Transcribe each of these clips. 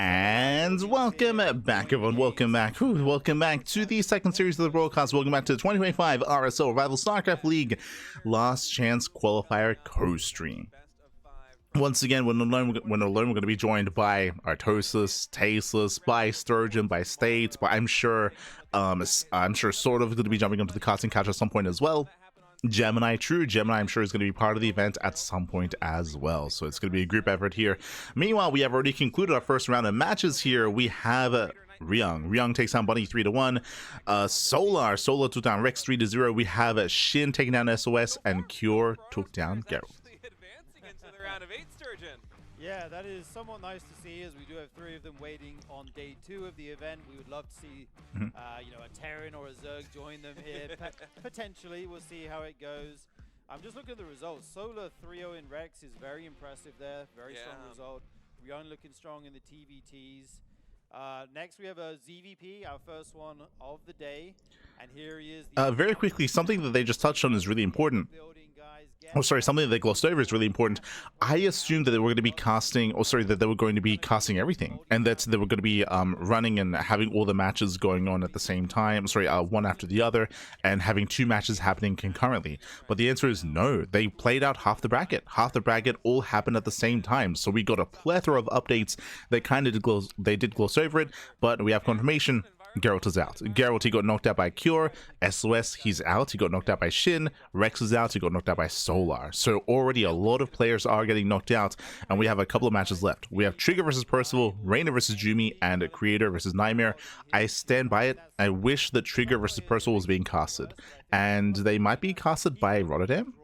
And welcome back, everyone. Welcome back. Welcome back to the second series of the broadcast. Welcome back to the 2025 RSL Rival StarCraft League Last Chance Qualifier co-stream. Once again, when alone, we're going to be joined by Artosis, Tasteless, by Sturgeon, by State, but I'm sure sort of going to be jumping onto the casting couch at some point as well. Gemini, I'm sure is going to be part of the event at some point as well, so it's going to be a group effort here. Meanwhile, we have already concluded our first round of matches here. We have Ryung takes down Bunny 3-1, Solar took down Rex 3-0. We have Shin taking down SOS, and Cure took down Geralt. Yeah, that is somewhat nice to see, as we do have 3 of them waiting on day 2 of the event. We would love to see, you know, a Terran or a Zerg join them here. Potentially, we'll see how it goes. I'm just looking at the results. Solar 3-0 in Rex is very impressive there. Very strong result. Ryung looking strong in the TVTs. Next, we have a ZvP, our first one of the day. And here he is. Very quickly, something that they just touched on is really important. Oh, sorry, something that they glossed over is really important. I assumed that they were going to be casting, that they were going to be casting everything, and that they were going to be running and having all the matches going on at the same time, one after the other, and having 2 matches happening concurrently. But the answer is no. They played out half the bracket. Half the bracket all happened at the same time, so we got a plethora of updates that kind of did gloss over it, but we have confirmation. Geralt is out. Geralt, he got knocked out by Cure. SOS, he's out. He got knocked out by Shin. Rex is out. He got knocked out by Solar. So already a lot of players are getting knocked out, and we have a couple of matches left. We have Trigger versus Percival, Reynor versus Jumy, and Creator versus Nightmare. I stand by it. I wish that Trigger versus Percival was being casted, and they might be casted by Rotterdam.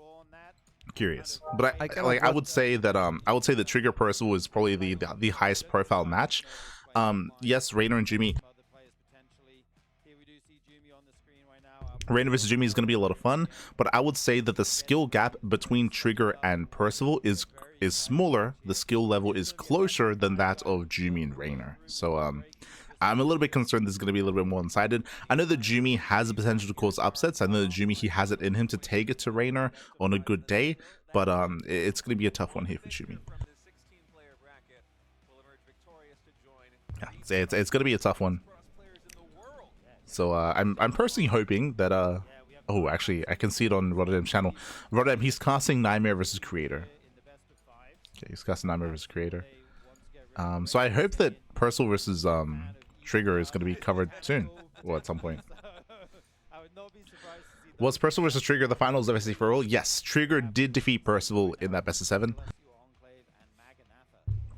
Curious, but I would say that Trigger Percival is probably the highest profile match. Yes, Reynor and Jumy. Reynor vs Jumy is going to be a lot of fun, but I would say that the skill gap between Trigger and Percival is smaller. The skill level is closer than that of Jumy and Reynor. So I'm a little bit concerned this is going to be a little bit more one-sided. I know that Jumy has the potential to cause upsets. I know that Jumy, he has it in him to take it to Reynor on a good day, but it's going to be a tough one here for Jumy. Yeah, it's going to be a tough one. So I'm personally hoping that oh, actually I can see it on Rotterdam's channel. Rotterdam, he's casting Nightmare versus Creator. Okay, he's casting Nightmare versus Creator. So I hope that Percival versus Trigger is going to be covered soon, or at some point. Was Percival versus Trigger the finals of SC for all? Yes, Trigger did defeat Percival in that best of 7.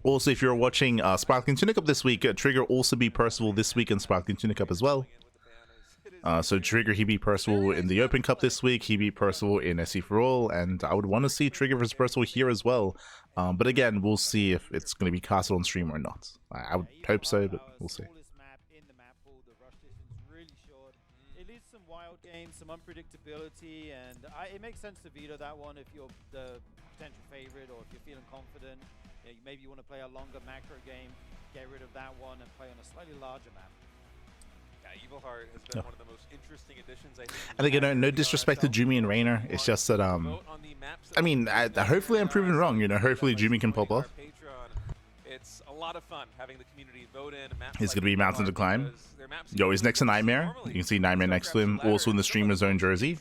Also, if you're watching Sparkling Tunic Cup this week, Trigger also beat Percival this week in Sparkling Tunic Cup as well. So Trigger, he beat Percival in the Open Cup this week. He beat Percival in SC for all, and I would want to see Trigger versus Percival here as well. But again, we'll see if it's going to be casted on stream or not. I would hope so, but we'll see. It leads some wild games, some unpredictability, and it makes sense to veto that one if you're the potential favorite, or if you're feeling confident. You know, maybe you want to play a longer macro game, get rid of that one and play on a slightly larger map. Evil Heart has been one of the most interesting additions, I think. And again, no disrespect to Jumy and Reynor. It's just that I mean, hopefully I'm proven wrong. You know, hopefully Jumy can pop off. It's a lot of fun having the community vote in. He's gonna be Mountain to Climb. Yo, he's next to Nightmare. You can see Nightmare next to him, also in the streamer's own jersey.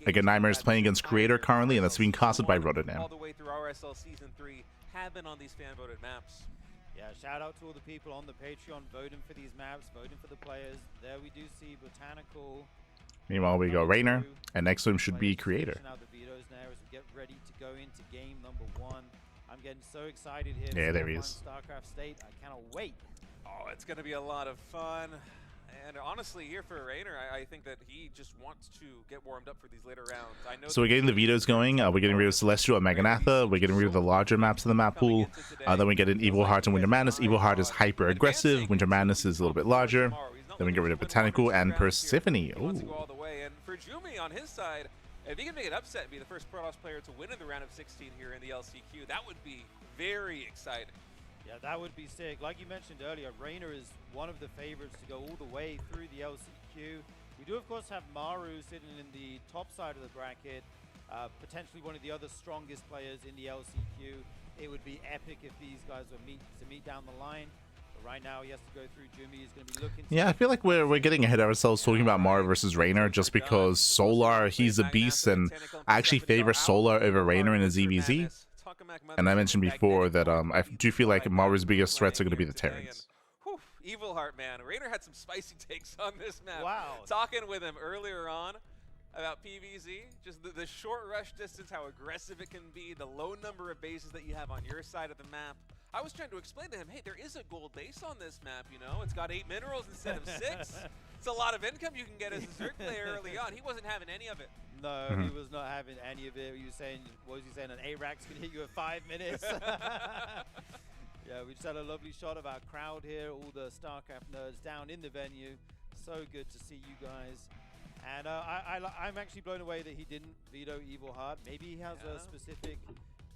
Again, Nightmare is playing against Creator currently, and that's being casted by Rotterdam. All the way through RSL Season 3 have been on these fan-voted maps. Yeah, shout out to all the people on the Patreon voting for these maps, voting for the players. There we do see Botanical. Meanwhile, we go Reynor, and next to him should be Creator. Now the vetoes now as we get ready to go into game number 1. I'm getting so excited here. Yeah, there he is. StarCraft State. I cannot wait. Oh, it's going to be a lot of fun. And honestly, here for Reynor, I think that he just wants to get warmed up for these later rounds. I know so we're getting the vetoes going. We're getting rid of Celestial and Maganatha. We're getting rid of the larger maps of the map pool. Then we get an Evil Heart and Winter Madness. Evil Heart is hyper aggressive. Winter Madness is a little bit larger. Then we get rid of Botanical and Persephone. Ooh. And for Jumy on his side, if he can make it upset and be the first Protoss player to win in the round of 16 here in the LCQ, that would be very exciting. Yeah, that would be sick. Like you mentioned earlier, Reynor is one of the favorites to go all the way through the LCQ. We do, of course, have Maru sitting in the top side of the bracket, potentially one of the other strongest players in the LCQ. it would be epic if these guys were to meet down the line. But right now, he has to go through Jumy. He's going to be looking. Yeah, I feel like we're getting ahead of ourselves talking about Mara versus Reynor just because Solar, he's a beast, and I actually favor Solar over Reynor in a ZvZ. And I mentioned before that I do feel like Mara's biggest threats are going to be the Terrans. Evil Heart, man. Reynor had some spicy takes on this map. Wow. Talking with him earlier on about PvZ, just the short rush distance, how aggressive it can be, the low number of bases that you have on your side of the map. I was trying to explain to him, hey, there is a gold base on this map, you know? It's got 8 minerals instead of 6. It's a lot of income you can get as a Zerg player early on. He wasn't having any of it. No, he was not having any of it. He was saying, what was he saying? An A-Rax can hit you at 5 minutes. Yeah, we just had a lovely shot of our crowd here, all the StarCraft nerds down in the venue. So good to see you guys. And I'm actually blown away that he didn't veto Evil Heart. Maybe he has a specific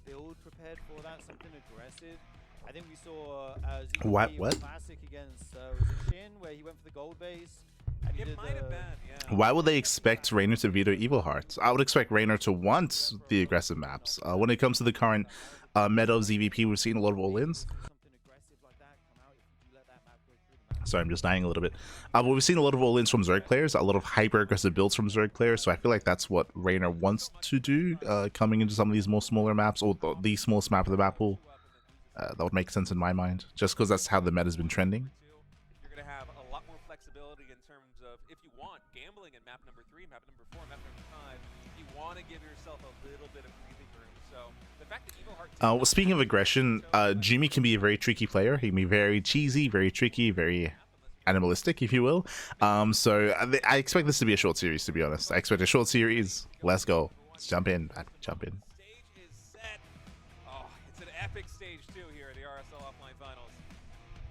build prepared for that, something aggressive. I think we saw ZvP Classic against was it Shin, where he went for the gold base. And It might have been, yeah. Why would they expect Reynor to veto Evil Heart? I would expect Reynor to want the aggressive maps. When it comes to the current meta of ZvP, we've seen a lot of all-ins. Sorry, I'm just dying a little bit. But we've seen a lot of all-ins from Zerg players, a lot of hyper-aggressive builds from Zerg players, so I feel like that's what Reynor wants to do, coming into some of these more smaller maps, or the smallest map of the map pool. That would make sense in my mind, just because that's how the meta's been trending. You're going to have a lot more flexibility in terms of, if you want, gambling in map number 3, map number 4, map number 5, you want to give yourself a little bit of breathing room. So the fact that Evil Heart... Well, speaking of aggression, Jumy can be a very tricky player. He can be very cheesy, very tricky, very animalistic, if you will. So I expect this to be a short series, to be honest. I expect a short series. Let's go. Let's jump in. Jump in. Stage is set. Oh, it's an epic stage, too, here at the RSL Offline Finals.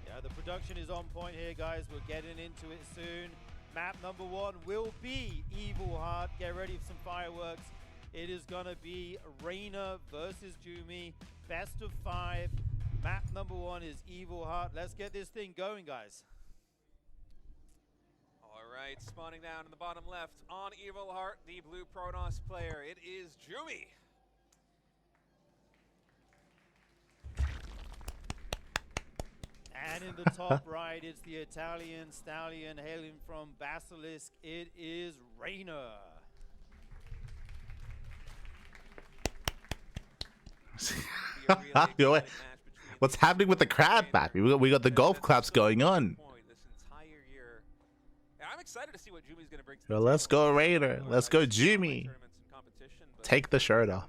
Yeah, the production is on point here, guys. We're getting into it soon. Map number 1 will be Evil Heart. Get ready for some fireworks. It is going to be Reynor versus Jumy. Best of 5. Map number 1 is Evil Heart. Let's get this thing going, guys. All right, spawning down in the bottom left on Evil Heart, the blue Protoss player. It is Jumy. And in the top right, it's the Italian stallion hailing from Basilisk. It is Reynor. What's happening with the crab back? We got the golf claps going on. I'm excited to see what Jumy's going to bring to Well, let's go Reynor. Let's go Jumy. Take the shirt off.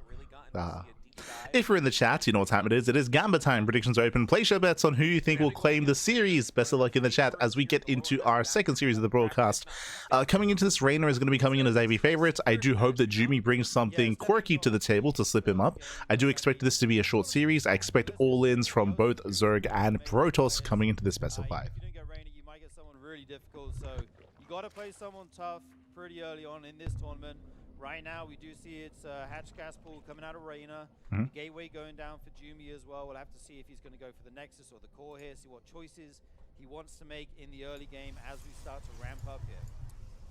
If you're in the chat, you know what time it is. It is Gamba time. Predictions are open. Place your bets on who you think will claim the series. Best of luck in the chat as we get into our second series of the broadcast. Coming into this, Reynor is going to be coming in as AV favorites. I do hope that Jumy brings something quirky to the table to slip him up. I do expect this to be a short series. I expect all-ins from both Zerg and Protoss coming into this best of 5. If you don't get Reynor, you might get someone really difficult. So you got to play someone tough pretty early on in this tournament. Right now, we do see it's Hatch Gas Pool coming out of Reynor. Gateway going down for Jumy as well. We'll have to see if he's going to go for the Nexus or the Core here, see what choices he wants to make in the early game as we start to ramp up here.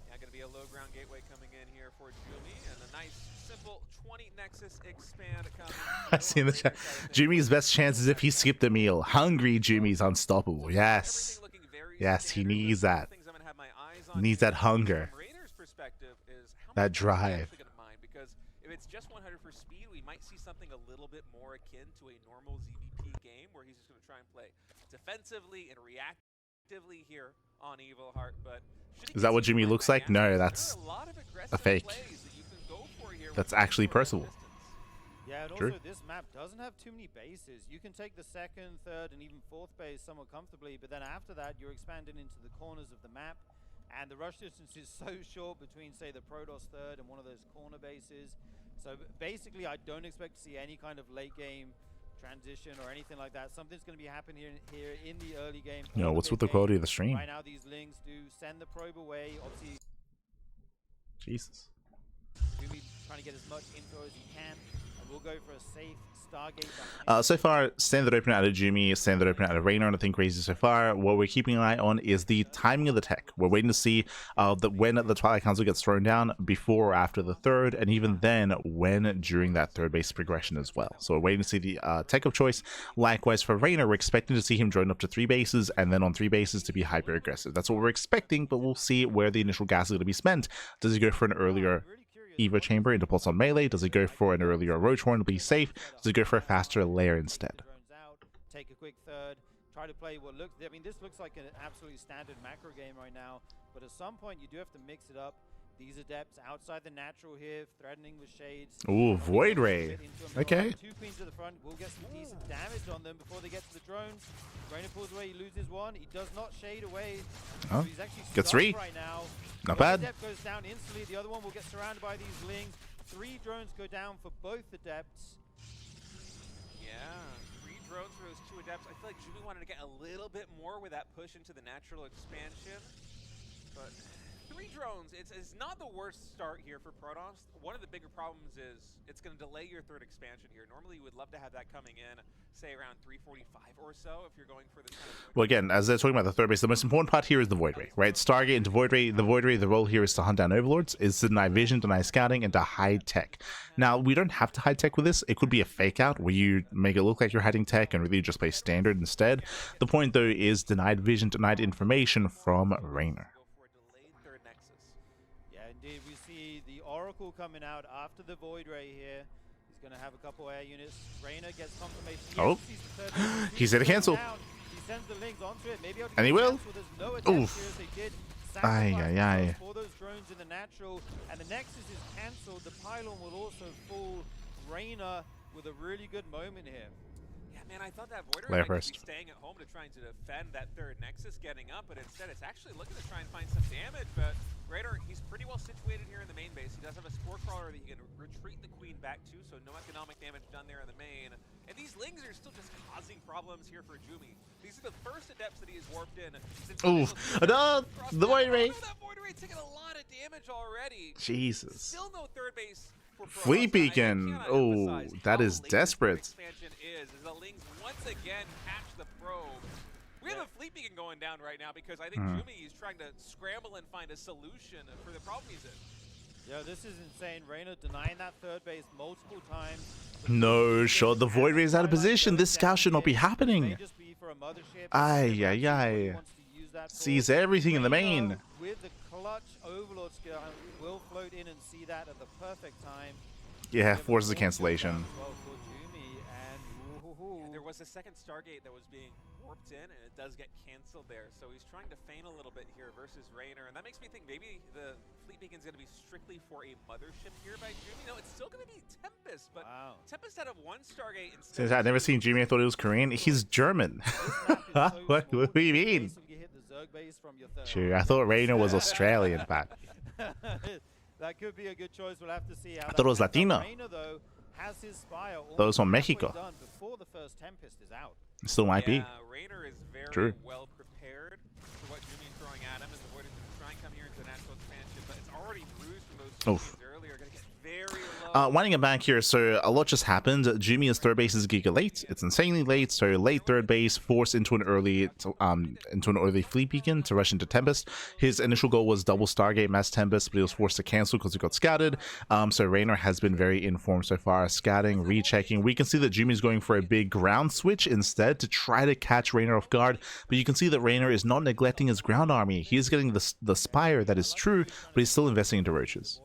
Yeah, going to be a low ground gateway coming in here for Jumy, and a nice, simple 20 Nexus expand coming. I see in the chat. Jumy's best chance is if he skipped a meal. Hungry Jumy's unstoppable. Yes. Yes, he needs that. He needs that hunger. That drive. Because if it's just 100 for speed, we might see something a little bit more akin to a normal ZvP game where he's just going to try and play defensively and reactively here on Evil Heart. But is that what Jumy looks like? No, that's a fake. That's actually Percival. Yeah, and also this map doesn't have too many bases. You can take the second, third, and even fourth base somewhat comfortably, but then after that, you're expanding into the corners of the map. And the rush distance is so short between, say, the Protoss third and one of those corner bases. So basically, I don't expect to see any kind of late game transition or anything like that. Something's going to be happening here in the early game. No, what's with the quality of the stream? Right now, these links do send the probe away. Obviously, Jesus. Jumy trying to get as much info as he can. And We'll go for a safe Stargate. So far, standard opener out of Jumy, standard opener out of Reynor, and I think crazy so far. What we're keeping an eye on is the timing of the tech. We're waiting to see when the Twilight Council gets thrown down, before or after the third, and even then, when during that third base progression as well. So we're waiting to see the tech of choice. Likewise for Reynor, we're expecting to see him drone up to 3 bases, and then on 3 bases to be hyper aggressive. That's what we're expecting, but we'll see where the initial gas is going to be spent. Does he go for an earlier Evo chamber into pulse on melee? Does it go for an earlier roach horn to be safe? Does it go for a faster layer instead? Take a quick third, try to play what looks, I mean, this looks like an absolutely standard macro game right now, but at some point you do have to mix it up. These adepts outside the natural here, threatening with shades. Ooh, Void Ray. Okay. 2 queens to the front, will get some decent damage on them before they get to the drones. Reynor pulls away, he loses one. He does not shade away. Oh, So he's actually gets stuck 3. right now. Not One bad. adept goes down instantly, the other one will get surrounded by these lings. 3 drones go down for both adepts. Yeah, 3 drones for those 2 adepts. I feel like Jumy wanted to get a little bit more with that push into the natural expansion, but 3 drones, it's not the worst start here for Protoss. One of the bigger problems is it's going to delay your 3rd expansion here. Normally you would love to have that coming in, say around 345 or so, if you're going for this kind of... Well, again, as they're talking about the third base, the most important part here is the Void Ray, right? Stargate into Void Ray. The Void Ray, the role here is to hunt down Overlords, is to deny vision, deny scouting, and to hide tech. Now, we don't have to hide tech with this. It could be a fake out where you make it look like you're hiding tech and really just play standard instead. The point, though, is denied vision, denied information from Reynor. Indeed, we see the Oracle coming out after the Void Ray here. He's going to have a couple air units. Reynor gets confirmation. Oh, he's hit a cancel. He sends the lings onto it. Maybe And he will. No Oof. they did Aye. for those drones in the natural, and the Nexus is cancelled. The pylon will also fool Reynor with a really good moment here. Yeah, man, I thought that Void Layer Ray might first. be staying at home to trying to defend that 3rd Nexus getting up, but instead it's actually looking to try and find some damage. But Reynor, he's pretty well situated here in the main base. He does have a Spore Crawler that he can retreat the Queen back to, so no economic damage done there in the main. And these lings are still just causing problems here for Jumy. These are the first adepts that he has warped in since... Oof. No, the Void Ray. That Void Ray taking a lot of damage already. Jesus. Still no 3rd base. Fleet Beacon. Oh, that is desperate. Expansion is the Lings once again catch the probe. We have a Fleet Beacon going down right now because I think Jumy is trying to scramble and find a solution for the problem he's in. Yo, this is insane. Reynor denying that 3rd base multiple times. No shot. The Void Ray is out of position. This scout should not be happening. Aye. Sees everything in the main. With the clutch Overlord skill, will float in and see that at the perfect time. Yeah, forces a cancellation. There was a second Stargate that was being warped in, and it does get canceled there. So he's trying to feign a little bit here versus Reynor, and that makes me think maybe the Fleet Beacon's going to be strictly for a mothership here by Jumy. No, it's still going to be Tempest, but Tempest out of 1 Stargate instead. Since I'd never seen Jumy, I thought he was Korean. He's German. What do you mean? Sure, I thought Reynor was Australian, but that could be a good choice. We'll have to see how. I thought it was Latino. Reynor, though, has his spire those from Mexico. done before the first Tempest is out. Still might be. Reynor is very True. well prepared for what Jumy is throwing at him, as the Void is trying to come here into the natural expansion, but it's already bruised from those Oof. earlier. Going to get very low. Winding it back here, so a lot just happened. Jumy's 3rd base is giga late. It's insanely late, so late 3rd base, forced into an early Fleet Beacon to rush into Tempest. His initial goal was double Stargate Mass Tempest, but he was forced to cancel because he got scouted. So Reynor has been very informed so far, scouting, rechecking. We can see that Jumy's going for a big ground switch instead to try to catch Reynor off guard, but you can see that Reynor is not neglecting his ground army. He is getting the Spire, that is true, but he's still investing into Roaches.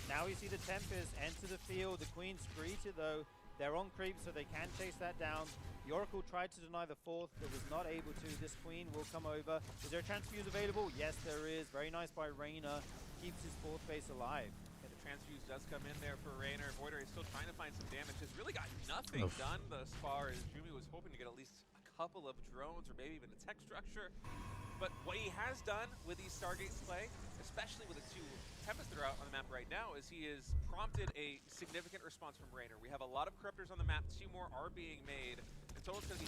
Now we see the Tempest enter the field. The Queen's greeted though. They're on creep, so they can chase that down. The Oracle tried to deny the 4th, but was not able to. This Queen will come over. Is there a transfuse available? Yes, there is. Very nice by Reynor. Keeps his 4th base alive. The transfuse does come in there for Reynor. Void Ray is still trying to find some damage. Has really got nothing done thus far, as Jumy was hoping to get at least a couple of drones or maybe even a tech structure. But what he has done with these Stargates play, especially with the 2 Tempest that are out on the map right now, is he has prompted a significant response from Reynor. We have a lot of Corruptors on the map. 2 more are being made.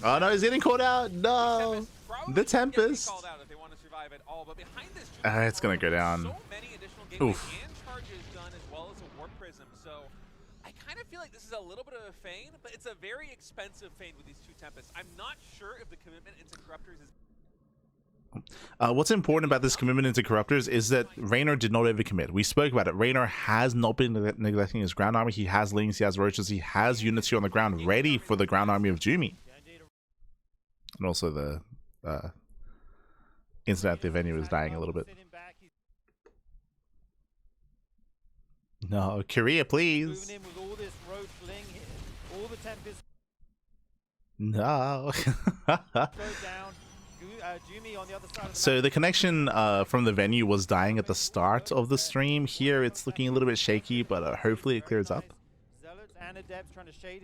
Oh no, he's getting called out. No, the Tempest. Called out if they want to survive at all. But behind this, it's gonna go down. So many additional gateways and charges done, as well as a warp prism. So I kind kind of feel like this is a little bit of a feign, but it's a very expensive feign with these two Tempests. I'm not sure if the commitment into Corruptors is... What's important about this commitment into Corruptors is that Reynor did not overcommit. We spoke about it. Reynor has not been neglecting his ground army. He has Lings, he has Roaches, he has units here on the ground ready for the ground army of Jumy. And also the internet at the venue is dying a little bit. No, Korea, please. No. So the connection from the venue was dying at the start of the stream. Here it's looking a little bit shaky, but hopefully it clears up. Zealots and Adepts trying to shade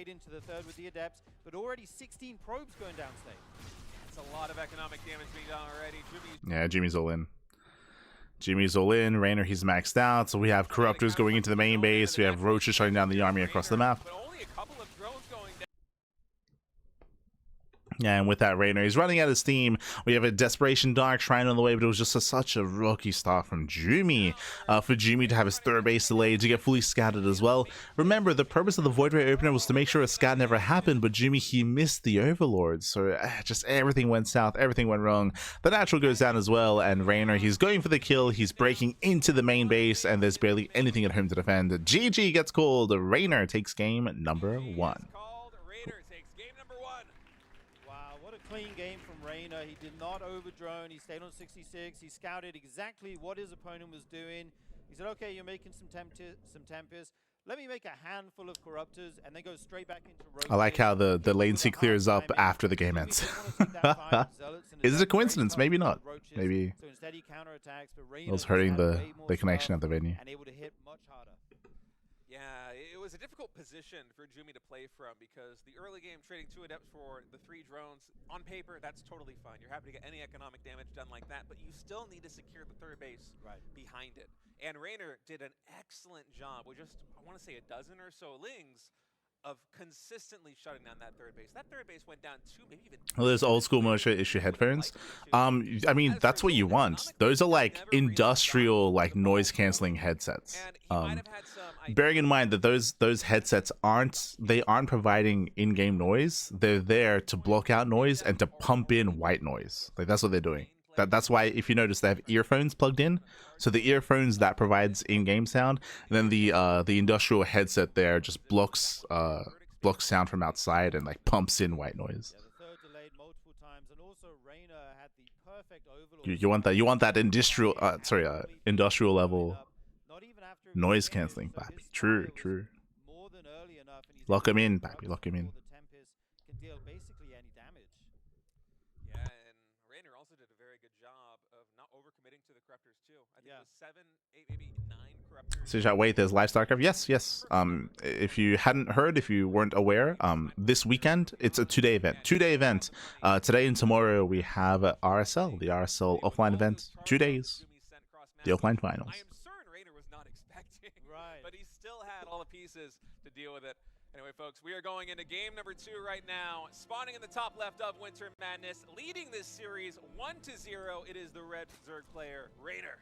into the third with the Adepts, but already 16 probes going down stage. That's a lot of economic damage being done already. Yeah, Jumy's all in. Jumy's all in. Reynor, he's maxed out. So we have Corruptors going into the main base. We have Roaches shutting down the army across the map. Yeah, and with that, Reynor, he's running out of steam. We have a Desperation Dark Shrine on the way, but it was just such a rocky start from Jumy. For Jumy to have his third base delayed, to get fully scattered as well. Remember, the purpose of the Void Ray opener was to make sure a scat never happened, but Jumy, he missed the Overlord. So just everything went south, everything went wrong. The natural goes down as well, and Reynor, he's going for the kill. He's breaking into the main base, and there's barely anything at home to defend. GG gets called. Reynor takes game number 1. Clean game from Reynor. He did not overdrone. He stayed on 66. He scouted exactly what his opponent was doing. He said, okay, you're making some Tempests. Let me make a handful of Corruptors and then go straight back into rotation. I like how the latency clears up after the game ends. Is it a coincidence? Maybe not. Maybe it was hurting the connection at the venue. And able to hit much harder. Yeah, it was a difficult position for Jumy to play from because the early game trading 2 Adepts for the 3 drones, on paper, that's totally fine. You're happy to get any economic damage done like that, but you still need to secure the third base behind it. And Reynor did an excellent job with just, I want to say, a dozen or so Lings of consistently shutting down that third base. That third base went down 2, maybe even... Well, there's old school Moshe issue headphones. I mean, that's what you want. Those are like industrial, like noise canceling headsets. Bearing in mind that those headsets aren't providing in-game noise. They're there to block out noise and to pump in white noise. Like that's what they're doing. That's why, if you notice, they have earphones plugged in. So the earphones that provides in-game sound, and then the industrial headset there just blocks sound from outside and like pumps in white noise. You want that industrial industrial level noise canceling, Pappy. True. Lock him in, Pappy. Lock him in. So wait, there's live StarCraft? Yes. If you hadn't heard, if you weren't aware, this weekend it's a 2-day event. Today and tomorrow we have RSL, the RSL offline event. 2 days. The offline finals. I am certain Reynor was not expecting, but he still had all the pieces to deal with it. Anyway, folks, we are going into game number 2 right now. Spawning in the top left of Winter Madness, leading this series 1-0. It is the red Zerg player, Reynor.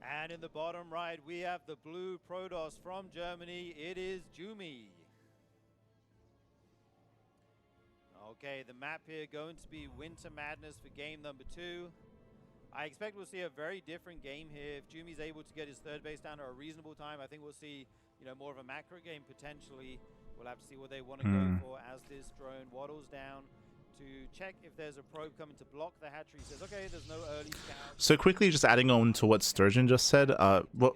And in the bottom right, we have the blue Protoss from Germany. It is Jumy. Okay, the map here going to be Winter Madness for game number 2. I expect we'll see a very different game here. If Jumy's able to get his third base down at a reasonable time, I think we'll see, more of a macro game potentially. We'll have to see what they want to go for as this drone waddles down to check if there's a probe coming to block the hatchery. He says, okay, there's no early scout. So quickly, just adding on to what Sturgeon just said,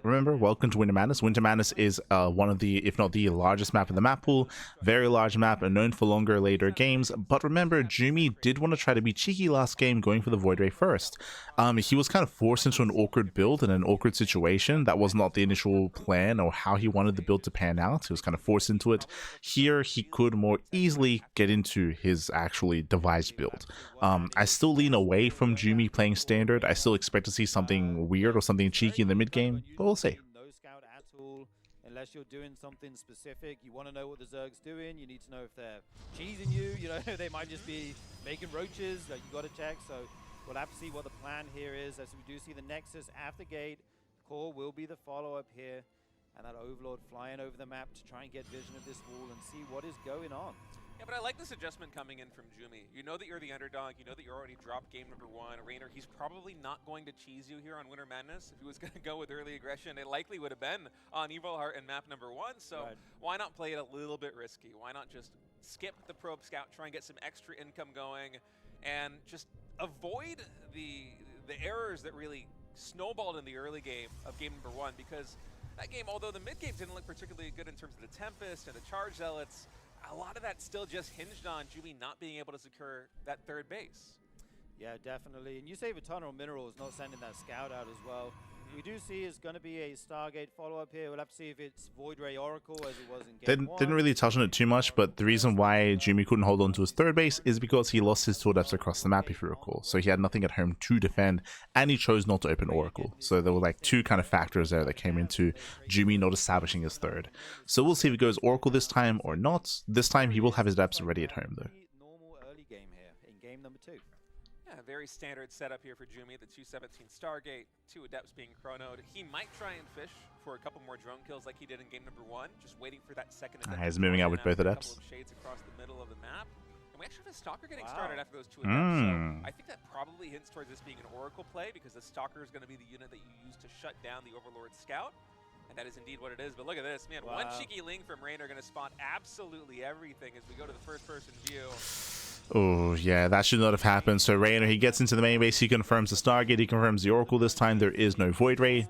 remember, welcome to Winter Madness. Winter Madness is one of the, if not the largest map in the map pool. Very large map and known for longer, later games. But remember, Jumy did want to try to be cheeky last game, going for the Void Ray first. He was kind of forced into an awkward build in an awkward situation. That was not the initial plan or how he wanted the build to pan out. He was kind of forced into it. Here, he could more easily get into his actually devised build. I still lean away from Jumy playing standard. I still expect to see something weird or something cheeky in the mid game, but we'll see. No scout at all, unless you're doing something specific. You want to know what the Zerg's doing. You need to know if they're cheesing you. They might just be making roaches. Like, you got to check. So we'll have to see what the plan here is. As we do see the Nexus after gate, core will be the follow-up here. and that Overlord flying over the map to try and get vision of this wall and see what is going on. Yeah, but I like this adjustment coming in from Jumy. You know that you're the underdog. You know that you already dropped game number 1. Reynor, he's probably not going to cheese you here on Winter Madness. If he was going to go with early aggression, it likely would have been on Evil Heart and map number 1. So why not play it a little bit risky? Why not just skip the probe scout, try and get some extra income going, and just avoid the errors that really snowballed in the early game of game number 1? Because that game, although the mid game didn't look particularly good in terms of the Tempest and the Charge Zealots, a lot of that still just hinged on Jumy not being able to secure that third base. Yeah, definitely. And you save a ton of minerals not sending that scout out as well. We do see it's going to be a Stargate follow-up here. We'll have to see if it's Void Ray Oracle as it was in game 1. Didn't really touch on it too much, but the reason why Jumy couldn't hold on to his third base is because he lost his 2 adepts across the map, if you recall. So he had nothing at home to defend, and he chose not to open Oracle. So there were like 2 kind of factors there that came into Jumy not establishing his third. So we'll see if it goes Oracle this time or not. This time he will have his adepts ready at home, though. Normal early game here in game number 2. Yeah, very standard setup here for Jumy, the 217 Stargate, 2 adepts being chronoed. He might try and fish for a couple more drone kills like he did in game number 1, just waiting for that second adept. He's moving out with both adepts. A couple of shades across the middle of the map. And we actually have a Stalker getting started after those 2 adepts. So I think that probably hints towards this being an Oracle play, because the Stalker is going to be the unit that you use to shut down the Overlord Scout. And that is indeed what it is. But look at this, man. One cheeky Ling from Reynor going to spot absolutely everything as we go to the first-person view. Oh, yeah, that should not have happened. So Reynor, he gets into the main base, he confirms the Stargate, he confirms the Oracle this time. There is no Void Ray.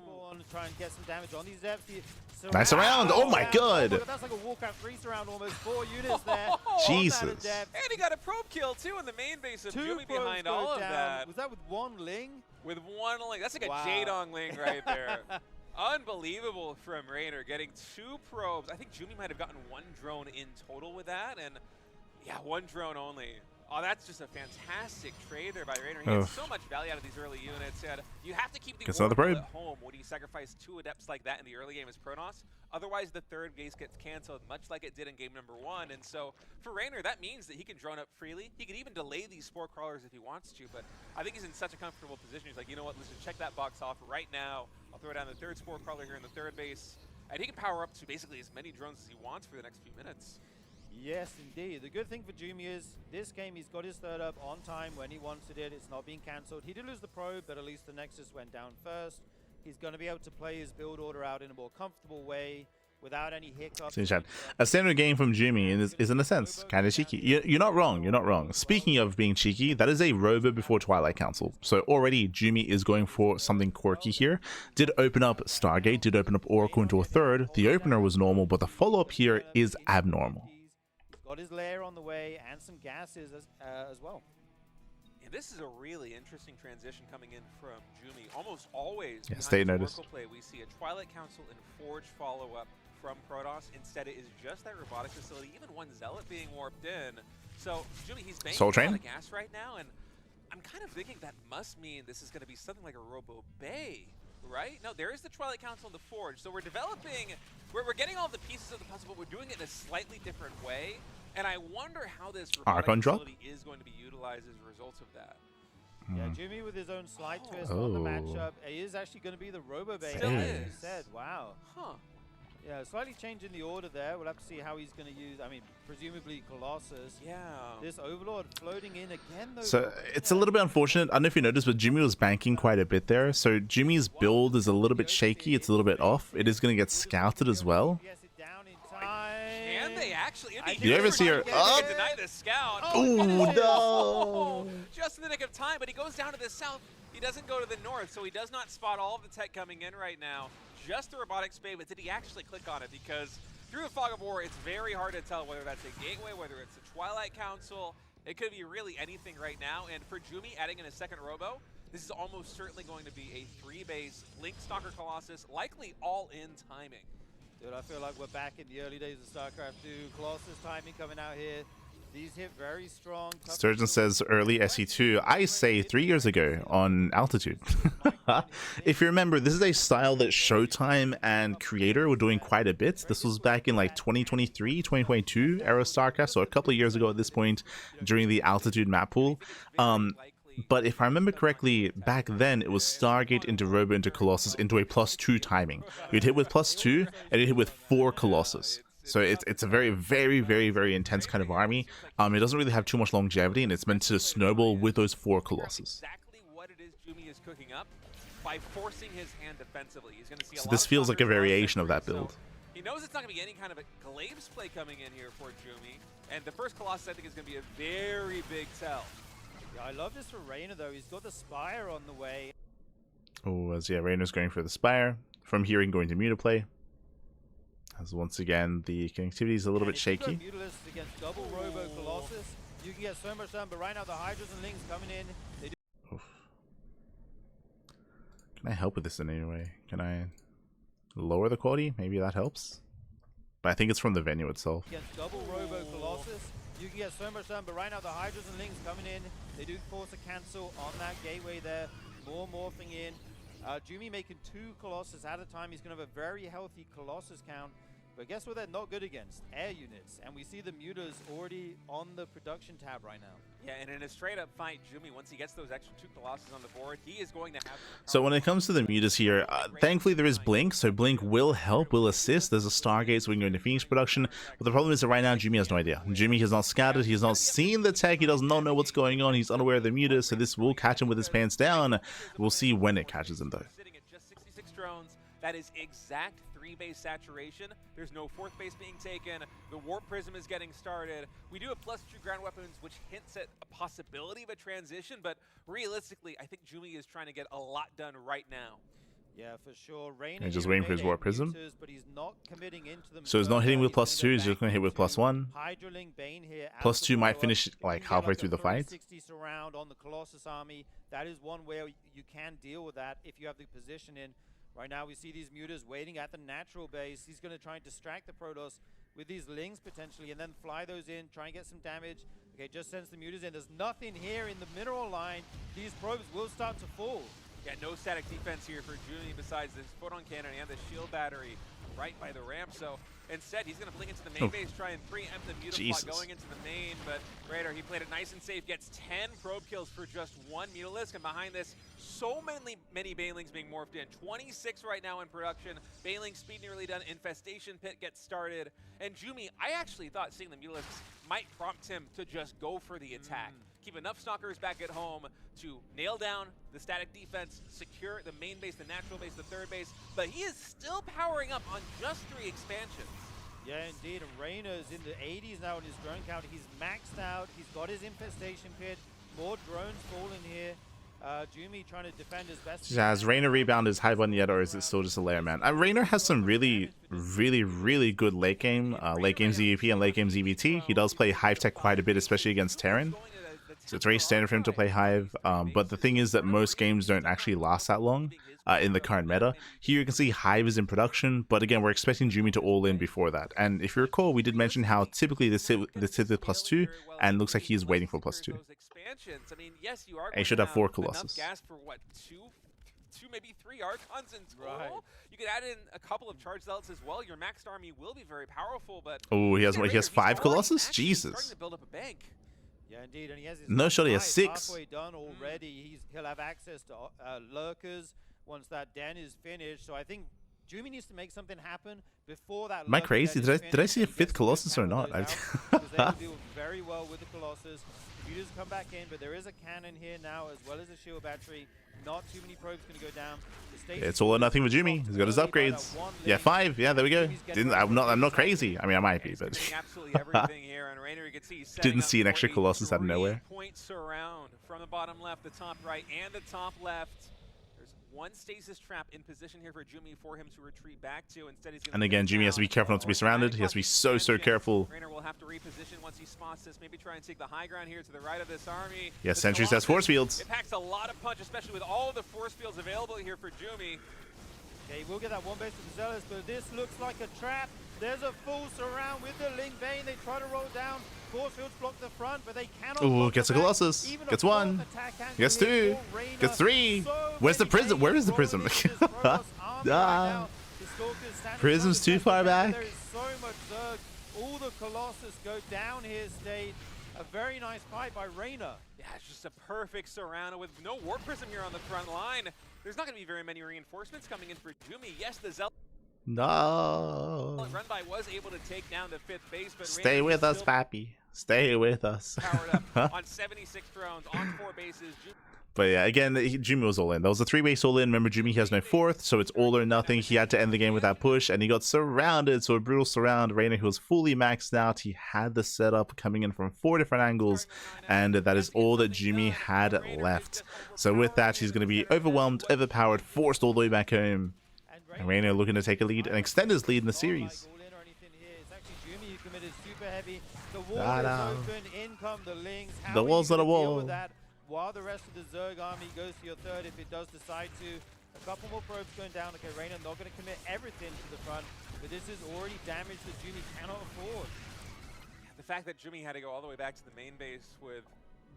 Try and get some damage on these depths. Nice around. Oh my god. That's like a Warcraft 3 surround, almost 4 units there. Jesus. And he got a probe kill too in the main base of Jumy behind all of that. Was that with 1 Ling? With 1 Ling. That's like a Jadong Ling right there. Unbelievable from Reynor, getting 2 probes. I think Jumy might have gotten 1 drone in total with that, and yeah, 1 drone only. Oh, that's just a fantastic trade there by Reynor. He gets so much value out of these early units, and you have to keep the Oracle at home when you sacrifice 2 adepts like that in the early game as Protoss. Otherwise, the third base gets canceled, much like it did in game number 1. And so, for Reynor, that means that he can drone up freely. He can even delay these Spore Crawlers if he wants to, but I think he's in such a comfortable position. He's like, you know what, let's just check that box off right now. I'll throw down the 3rd Spore Crawler here in the 3rd base, and he can power up to basically as many drones as he wants for the next few minutes. Yes, indeed. The good thing for Jumy is this game he's got his 3rd up on time when he wanted it. It's not being cancelled. He did lose the probe, but at least the Nexus went down first. He's going to be able to play his build order out in a more comfortable way without any hiccups. A standard game from Jumy is in a sense kind of cheeky. You're not wrong. You're not wrong. Speaking of being cheeky, that is a robo before Twilight Council. So already Jumy is going for something quirky here. Did open up Stargate, did open up Oracle into a 3rd. The opener was normal, but the follow-up here is abnormal. Got his lair on the way and some gases as well. And this is a really interesting transition coming in from Jumy. Almost always, stay notice. Oracle play, we see a Twilight Council and Forge follow-up from Protoss. Instead, it is just that robotics facility, even 1 Zealot being warped in. So Jumy, he's banking a lot of gas right now, and I'm kind of thinking that must mean this is going to be something like a Robo Bay, right? No, there is the Twilight Council and the Forge. So we're developing, we're getting all the pieces of the puzzle, but we're doing it in a slightly different way. And I wonder how this robotic facility is going to be utilized as a result of that. Yeah, Jumy with his own slide twist on the matchup. He is actually going to be the Robo Bay. Still is. Said, wow. Huh. Yeah, slightly changing the order there. We'll have to see how he's going to use, I mean, presumably Colossus. Yeah. This Overlord floating in again, though. So it's a little bit unfortunate. I don't know if you noticed, but Jumy was banking quite a bit there. So Jumy's build is a little bit shaky. It's a little bit off. It is going to get scouted as well. Can they actually? You ever see her? Oh! Deny the scout. Oh, no! Just in the nick of time, but he goes down to the south. He doesn't go to the north, so he does not spot all of the tech coming in right now. Just the robotics bay, but did he actually click on it? Because through the fog of war, it's very hard to tell whether that's a gateway, whether it's a Twilight Council. It could be really anything right now. And for Jumy, adding in a 2nd Robo, this is almost certainly going to be a 3-base Link Stalker Colossus, likely all-in timing. Dude, I feel like we're back in the early days of StarCraft 2. Colossus timing coming out here. These hit very strong. Sturgeon says early SE2. I say 3 years ago on Altitude. If you remember, this is a style that Showtime and Creator were doing quite a bit. This was back in like 2023, 2022 era StarCraft, so a couple of years ago at this point during the Altitude map pool. but if I remember correctly, back then it was Stargate into Robo into Colossus into a +2 timing. You'd hit with +2 and you'd hit with 4 Colossus. So it's a very, very, very, very intense kind of army. It doesn't really have too much longevity, and it's meant to snowball with those 4 Colossus. Exactly what it is Jumy is cooking up by forcing his hand defensively. He's going to see So this feels like a variation of that build. He knows it's not going to be any kind of a Glaives play coming in here for Jumy, and the first Colossus I think is going to be a very big tell. Yeah, I love this for Reynor though. He's got the Spire on the way. Oh, as yeah, Reynor's going for the Spire. From here, he can go into Mutaplay. As once again, the connectivity is a little bit shaky. Mutalisk against double Robo Colossus, you can get so much done, but right now the Hydras and Lings coming in. They do Can I help with this in any way? Can I lower the quality? Maybe that helps. But I think it's from the venue itself. against double Robo Colossus, you can get so much done, but right now the Hydras and Lings coming in. They do force a cancel on that gateway there. More morphing in. Jumy making 2 Colossus at a time. He's going to have a very healthy Colossus count. But guess what they're not good against? Air units. And we see the Mutas already on the production tab right now. Yeah, and in a straight-up fight, Jumy, once he gets those extra 2 Colossus on the board, he is going to have... So when it comes to the Mutas here, thankfully there is Blink, so Blink will help, will assist. There's a Stargate, so we can go into Phoenix production. But the problem is that right now, Jumy has no idea. Jumy has not scouted, he has not seen the tech, he does not know what's going on, he's unaware of the Mutas, so this will catch him with his pants down. We'll see when it catches him, though. Sitting at just 66 drones, that is exact 3-base saturation. There's no 4th base being taken. The Warp Prism is getting started. We do have +2 ground weapons, which hints at a possibility of a transition, but realistically, I think Jumy is trying to get a lot done right now. Yeah, for sure. Reynor He's just here waiting for his made Warp a Prism. Mutas, but he's not committing into them So he's not hitting with further. +2, he's just going to hit with +1. Hydraling Bane here out +2 the might follow-up. finish If you like can get halfway like through a the fight. 360 surround on the Colossus army. That is one way you can deal with that if you have the position in. Right now we see these Mutas waiting at the natural base. He's going to try and distract the Protoss with these Lings potentially and then fly those in, try and get some damage. Okay, just sends the Mutas in. There's nothing here in the mineral line. These probes will start to fall. Yeah, no static defense here for Jumy besides this photon cannon and the shield battery right by the ramp. So instead, he's going to blink into the main base, try and preempt the Mutaflot going into the main. But Reynor, he played it nice and safe, gets 10 probe kills for just 1 Mutalisk. And behind this, so many Banelings being morphed in. 26 right now in production. Baneling speed nearly done. Infestation Pit gets started. And Jumy, I actually thought seeing the Mutalisks might prompt him to just go for the attack. Keep enough Stalkers back at home to nail down the static defense, secure the main base, the natural base, the 3rd base, but he is still powering up on just 3 expansions. Yeah, indeed, and Reynor's in the 80s now in his drone count. He's maxed out, he's got his infestation pit, more drones falling here. Jumy trying to defend his best. Has Reynor rebound his high one yet, or is it still just a layer man? Reynor has some really good late game ZvP and late game ZvT. He does play Hive Tech quite a bit, especially against Terran. So it's very standard for him to play Hive, but the thing is that most games don't actually last that long in the current meta. Here you can see Hive is in production, but again, we're expecting Jumy to all in before that. And if you recall, we did mention how typically this hit with +2, and looks like he's waiting for +2. I mean, yes, you are And he should have 4 enough Colossus. gas for what, two, maybe 3 Archons in total. Right. You could add in a couple of Charge Zealots as well. Your maxed army will be very powerful, but Oh, he has Reynor, what? He has he's 5 already Colossus? actually starting Jesus. to build up a bank. Yeah, indeed, and he has his No shot, he has hive 6. halfway done already. He'll have access to lurkers once that den is finished. So I think Jumy needs to make something happen before that. Am I lurker crazy? den is Did I see a finished and he 5th gets to Colossus or power not? those out, because they will deal very well with the Colossus. Mutas come back in, but there is a cannon here now as well as a shield battery. Not too many probes going to go down. It's all or nothing with Jumy. He's got his upgrades. Yeah, 5. Yeah, there we go. I'm not crazy. I mean, I might be, but Absolutely everything here, and Reynor, you can see he's Didn't setting see an up extra for a Colossus out of nowhere. 3-point surround from the bottom left, the top right, and the top left. There's one stasis trap in position here for Jumy for him to retreat back to. Instead, he's and again, Jumy has to be careful not to be surrounded. He has to be so careful. Reynor will have to reposition once he spots this. Maybe try and take the high ground here to the right of this army. Yeah, The Sentries has force Colossus, fields. It packs a lot of punch, especially with all of the force fields available here for Jumy. Okay, we'll get that one base to the Zealous, but this looks like a trap. There's a full surround with the Ling Bane. They try to roll down. Force fields block the front, but they cannot. Ooh, gets a Colossus. Gets 1. Gets 2. Gets 3. Where's the prism? Where is the prism? Prism's too far back. There is so much Zerg. All the Colossus go down here, State. A very nice fight by Reynor. Yeah, it's just a perfect surround with no Warp Prism here on the front line. There's not going to be very many reinforcements coming in for Jumy. Yes, the Zealot No. run by was able to take down the 5th base, but Stay Reynor with us, still Pappy. Stay with us. powered up on 76 drones, on 4 bases. But yeah, again, Jumy was all in. That was a 3-base all in. Remember, Jumy has no 4th, so it's all or nothing. He had to end the game with that push, and he got surrounded. So a brutal surround. Reynor, who was fully maxed out, he had the setup coming in from 4 different angles, and that is all that Jumy had left. So with that, he's going to be overwhelmed, overpowered, forced all the way back home. And Reynor looking to take a lead and extend his lead in the series. The wall's not a wall. While the rest of the Zerg army goes to your 3rd, if it does decide to. A couple more probes going down. Okay, Reynor not going to commit everything to the front, but this is already damage that Jumy cannot afford. The fact that Jumy had to go all the way back to the main base with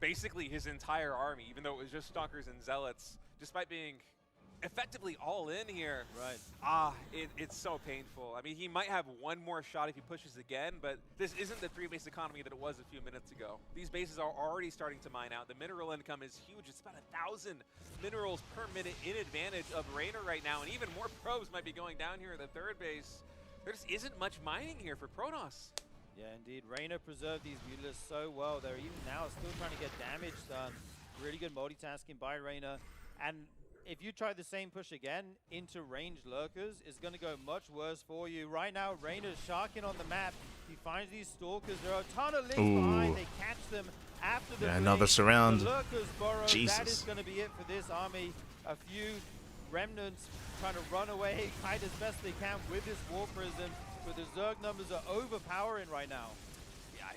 basically his entire army, even though it was just Stalkers and Zealots, despite being effectively all in here. Right. It's so painful. I mean, he might have one more shot if he pushes again, but this isn't the 3-base economy that it was a few minutes ago. These bases are already starting to mine out. The mineral income is huge. It's about 1,000 minerals per minute in advantage of Reynor right now, and even more probes might be going down here at the 3rd base. There just isn't much mining here for Protoss. Yeah, indeed. Reynor preserved these Mutalisks so well. They're even now still trying to get damage done. Really good multitasking by Reynor. And if you try the same push again into ranged lurkers, it's going to go much worse for you. Right now, Reynor's sharking on the map. He finds these stalkers. There are a ton of links behind. They catch them after the another surround. The lurkers burrow. Jesus. That is going to be it for this army. A few remnants trying to run away, hide as best they can with this War Prism, but the Zerg numbers are overpowering right now.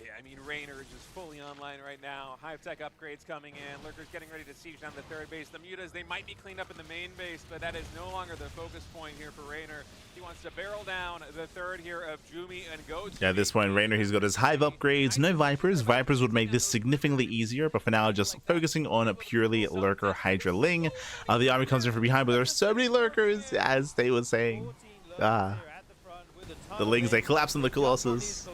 Yeah, I mean, Reynor is just fully online right now. High-tech upgrades coming in. Lurkers getting ready to siege down the 3rd base. The Mutas, they might be cleaned up in the main base, but that is no longer the focus point here for Reynor. He wants to barrel down the 3rd here of Jumy and go to... Yeah, at this point, Reynor, he's got his Hive upgrades. No Vipers. Vipers would make this significantly easier, but for now, just focusing on a purely Lurker Hydra Ling. The army comes in from behind, but there's so many Lurkers, as they were saying. The Lings, they collapse on the Colossus.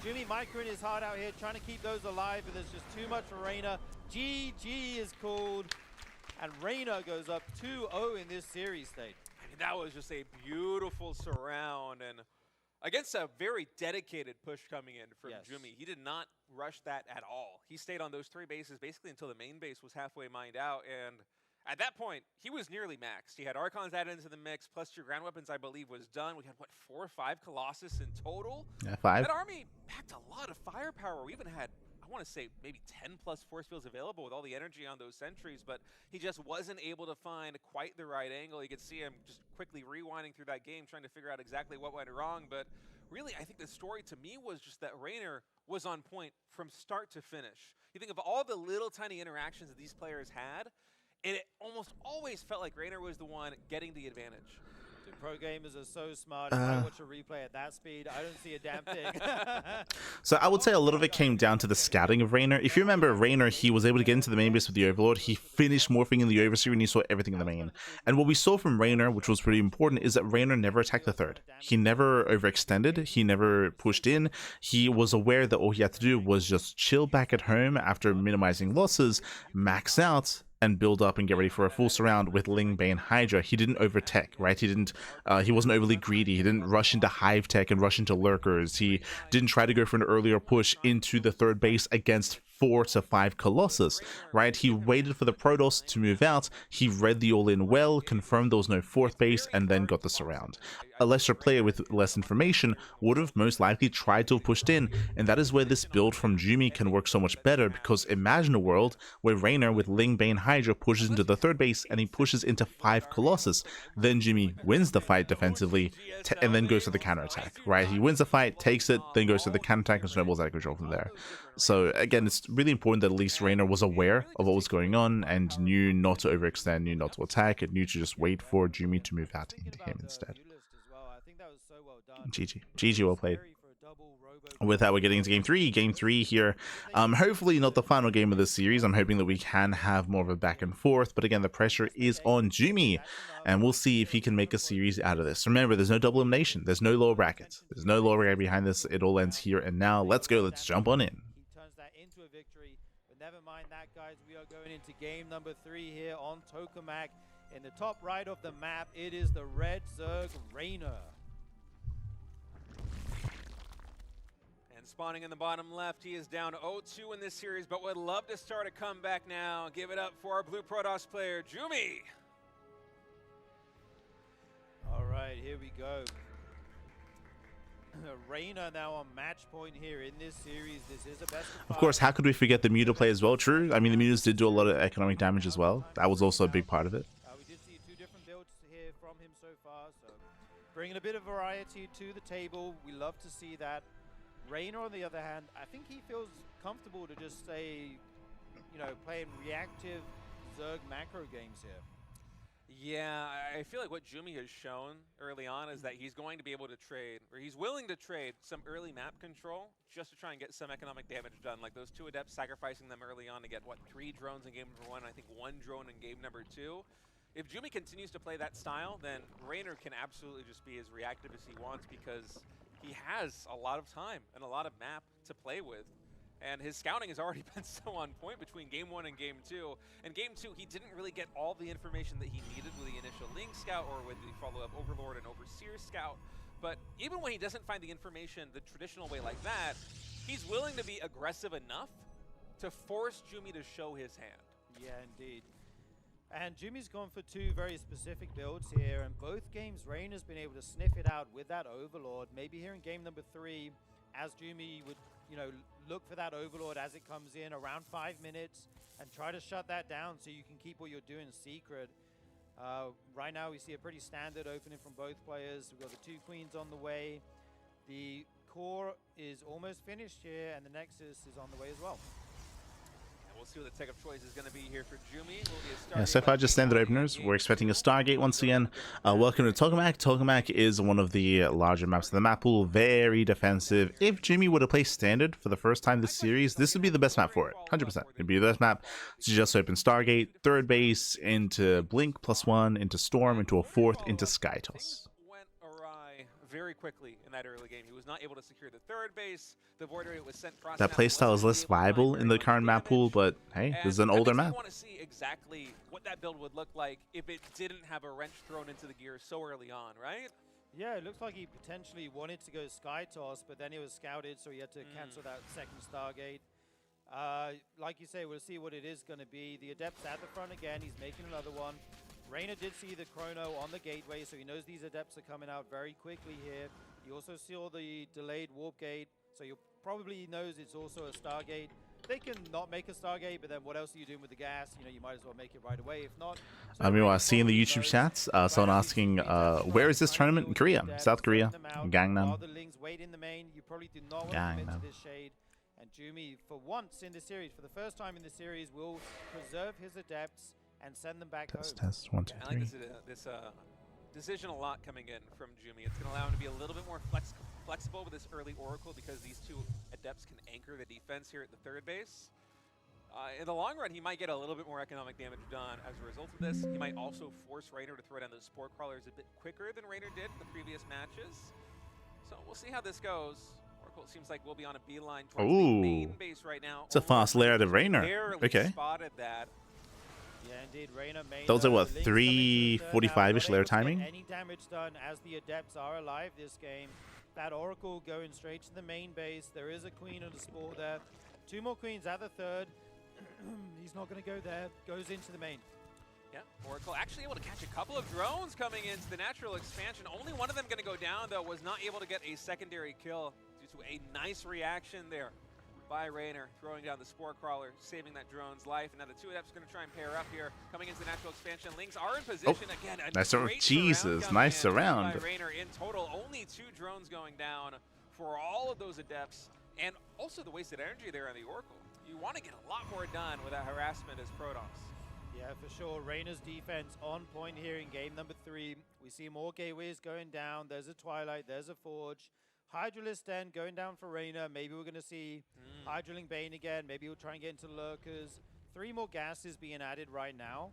Jumy microing his heart out here, trying to keep those alive, but there's just too much for Reynor. GG is called, and Reynor goes up 2-0 in this series state. I mean, that was just a beautiful surround, and against a very dedicated push coming in from Jumy. He did not rush that at all. He stayed on those 3 bases basically until the main base was halfway mined out, and at that point, he was nearly maxed. He had Archons added into the mix, plus 2 ground weapons, I believe, was done. We had, what, 4 or 5 Colossus in total? Yeah, 5. That army packed a lot of firepower. We even had, I want to say, maybe 10 plus force fields available with all the energy on those sentries, but he just wasn't able to find quite the right angle. You could see him just quickly rewinding through that game, trying to figure out exactly what went wrong. But really, I think the story to me was just that Reynor was on point from start to finish. You think of all the little tiny interactions that these players had, and it almost always felt like Reynor was the one getting the advantage. Dude, pro gamers are so smart. If I watch a replay at that speed, I don't see a damn thing. So I would say a lot of it came down to the scouting of Reynor. If you remember Reynor, he was able to get into the main base with the Overlord. He finished morphing in the Overseer and he saw everything in the main. And what we saw from Reynor, which was pretty important, is that Reynor never attacked the 3rd. He never overextended. He never pushed in. He was aware that all he had to do was just chill back at home after minimizing losses, max out, and build up and get ready for a full surround with Ling, Bane, Hydra. He didn't overtech, right? He wasn't overly greedy. He didn't rush into Hive Tech and rush into Lurkers. He didn't try to go for an earlier push into the 3rd base against 4 to 5 Colossus, right? He waited for the Protoss to move out. He read the all-in well, confirmed there was no 4th base, and then got the surround. A lesser player with less information would have most likely tried to have pushed in, and that is where this build from Jumy can work so much better, because imagine a world where Reynor with Ling, Bane, Hydra pushes into the 3rd base, and he pushes into 5 Colossus. Then Jumy wins the fight defensively, and then goes to the counterattack, right? He wins the fight, takes it, then goes to the counterattack, and snowballs out of control from there. So again, it's really important that at least Reynor was aware of what was going on and knew not to overextend, knew not to attack, and knew to just wait for Jumy to move out into him instead. GG, well played. With that, we're getting into game 3. Game 3 here. Hopefully not the final game of this series. I'm hoping that we can have more of a back and forth. But again, the pressure is on Jumy. And we'll see if he can make a series out of this. Remember, there's no double elimination. There's no lower brackets. There's no lower bracket behind this. It all ends here and now. Let's go. Let's jump on in. He turns that victory. But never mind that, guys. We are going into game number 3 here on Tokamak. In the top right of the map, it is the red Zerg Reynor. And spawning in the bottom left, he is down 0-2 in this series, but would love to start a comeback now. Give it up for our Blue Protoss player, Jumy. All right, here we go. Reynor now on match point here in this series. This is a best Of course, how could we forget the Muta play as well? True. I mean, the Mutas did do a lot of economic damage as well. That was also a big part of it. We did see 2 different builds here from him so far, so bringing a bit of variety to the table. We love to see that. Reynor, on the other hand, I think he feels comfortable to just say, you know, playing reactive Zerg macro games here. Yeah, I feel like what Jumy has shown early on is that he's going to be able to trade, or he's willing to trade some early map control just to try and get some economic damage done. Like those 2 adepts, sacrificing them early on to get, what, 3 drones in game number 1, I think 1 drone in game number 2. If Jumy continues to play that style, then Reynor can absolutely just be as reactive as he wants because he has a lot of time and a lot of map to play with. And his scouting has already been so on point between game 1 and game 2. In game 2, he didn't really get all the information that he needed with the initial Link Scout or with the follow-up Overlord and Overseer Scout. But even when he doesn't find the information the traditional way like that, he's willing to be aggressive enough to force Jumy to show his hand. Yeah, indeed. And Jumy's gone for 2 very specific builds here, and both games Reynor's been able to sniff it out with that Overlord. Maybe here in game number 3, as Jumy would, you know, look for that Overlord as it comes in around 5 minutes and try to shut that down so you can keep what you're doing secret. Right now we see a pretty standard opening from both players. We've got the 2 queens on the way. The core is almost finished here, and the Nexus is on the way as well. We'll see what the tech of choice is going to be here for Jumy. Yeah, so far just standard openers. We're expecting a Stargate once again. Welcome to Tokamak. Tokamak is one of the larger maps of the map pool. Very defensive. If Jumy were to play standard for the first time this series, this would be the best map for it. 100%. It'd be the best map to just open Stargate, 3rd base, into Blink +1, into Storm, into a 4th, into Skytoss. Went awry very quickly in that early game. He was not able to secure the 3rd base. The void area was sent crossing. That playstyle is less viable in the current map pool, but hey, this is an older map. I want to see exactly what that build would look like if it didn't have a wrench thrown into the gear so early on, right? Yeah, it looks like he potentially wanted to go Skytoss, but then he was scouted, so he had to cancel that 2nd Stargate. Like you say, we'll see what it is going to be. The Adept's at the front again. He's making another one. Reynor did see the Chrono on the gateway, so he knows these Adepts are coming out very quickly here. He also saw the delayed Warp Gate, so he probably knows it's also a Stargate. They can not make a Stargate, but then what else are you doing with the gas? You know, you might as well make it right away. If not, I mean, I see in the YouTube chats, someone asking, where is this tournament? In Korea, South Korea, Gangnam. Wait in the main. You probably do not want to commit to this shade. And Jumy, for once in this series, for the first time in the series, will preserve his Adepts and send them back home. Test, 1, 2, 3. I like this decision a lot coming in from Jumy. It's going to allow him to be a little bit more flexible with this early Oracle because these 2 Adepts can anchor the defense here at the 3rd base. In the long run, he might get a little bit more economic damage done as a result of this. He might also force Reynor to throw down those Spore Crawlers a bit quicker than Reynor did in the previous matches. So we'll see how this goes. Oracle seems like we'll be on a beeline towards the main base right now. It's a fast layout of Reynor. Okay. Spotted that. Yeah, indeed, Reynor made Those are what, 3:45-ish layer timing? Any damage done as the Adepts are alive this game. That Oracle going straight to the main base. There is a Queen and a Spore there. 2 more Queens at the 3rd. He's not going to go there. Goes into the main. Yeah, Oracle actually able to catch a couple of drones coming into the natural expansion. Only one of them going to go down, though, was not able to get a secondary kill due to a nice reaction there by Reynor, throwing down the Spore Crawler, saving that drone's life. And now the 2 Adepts are going to try and pair up here, coming into the natural expansion. Lings are in position again. Nice around. Jesus, nice around. Reynor in total, only 2 drones going down for all of those Adepts, and also the wasted energy there on the Oracle. You want to get a lot more done without harassment as Protoss. Yeah, for sure. Reynor's defense on point here in game number 3. We see more gateways going down. There's a Twilight, there's a Forge. Hydralisk then going down for Reynor. Maybe we're going to see Hydraling Bane again. Maybe we'll try and get into Lurkers. 3 more gases being added right now.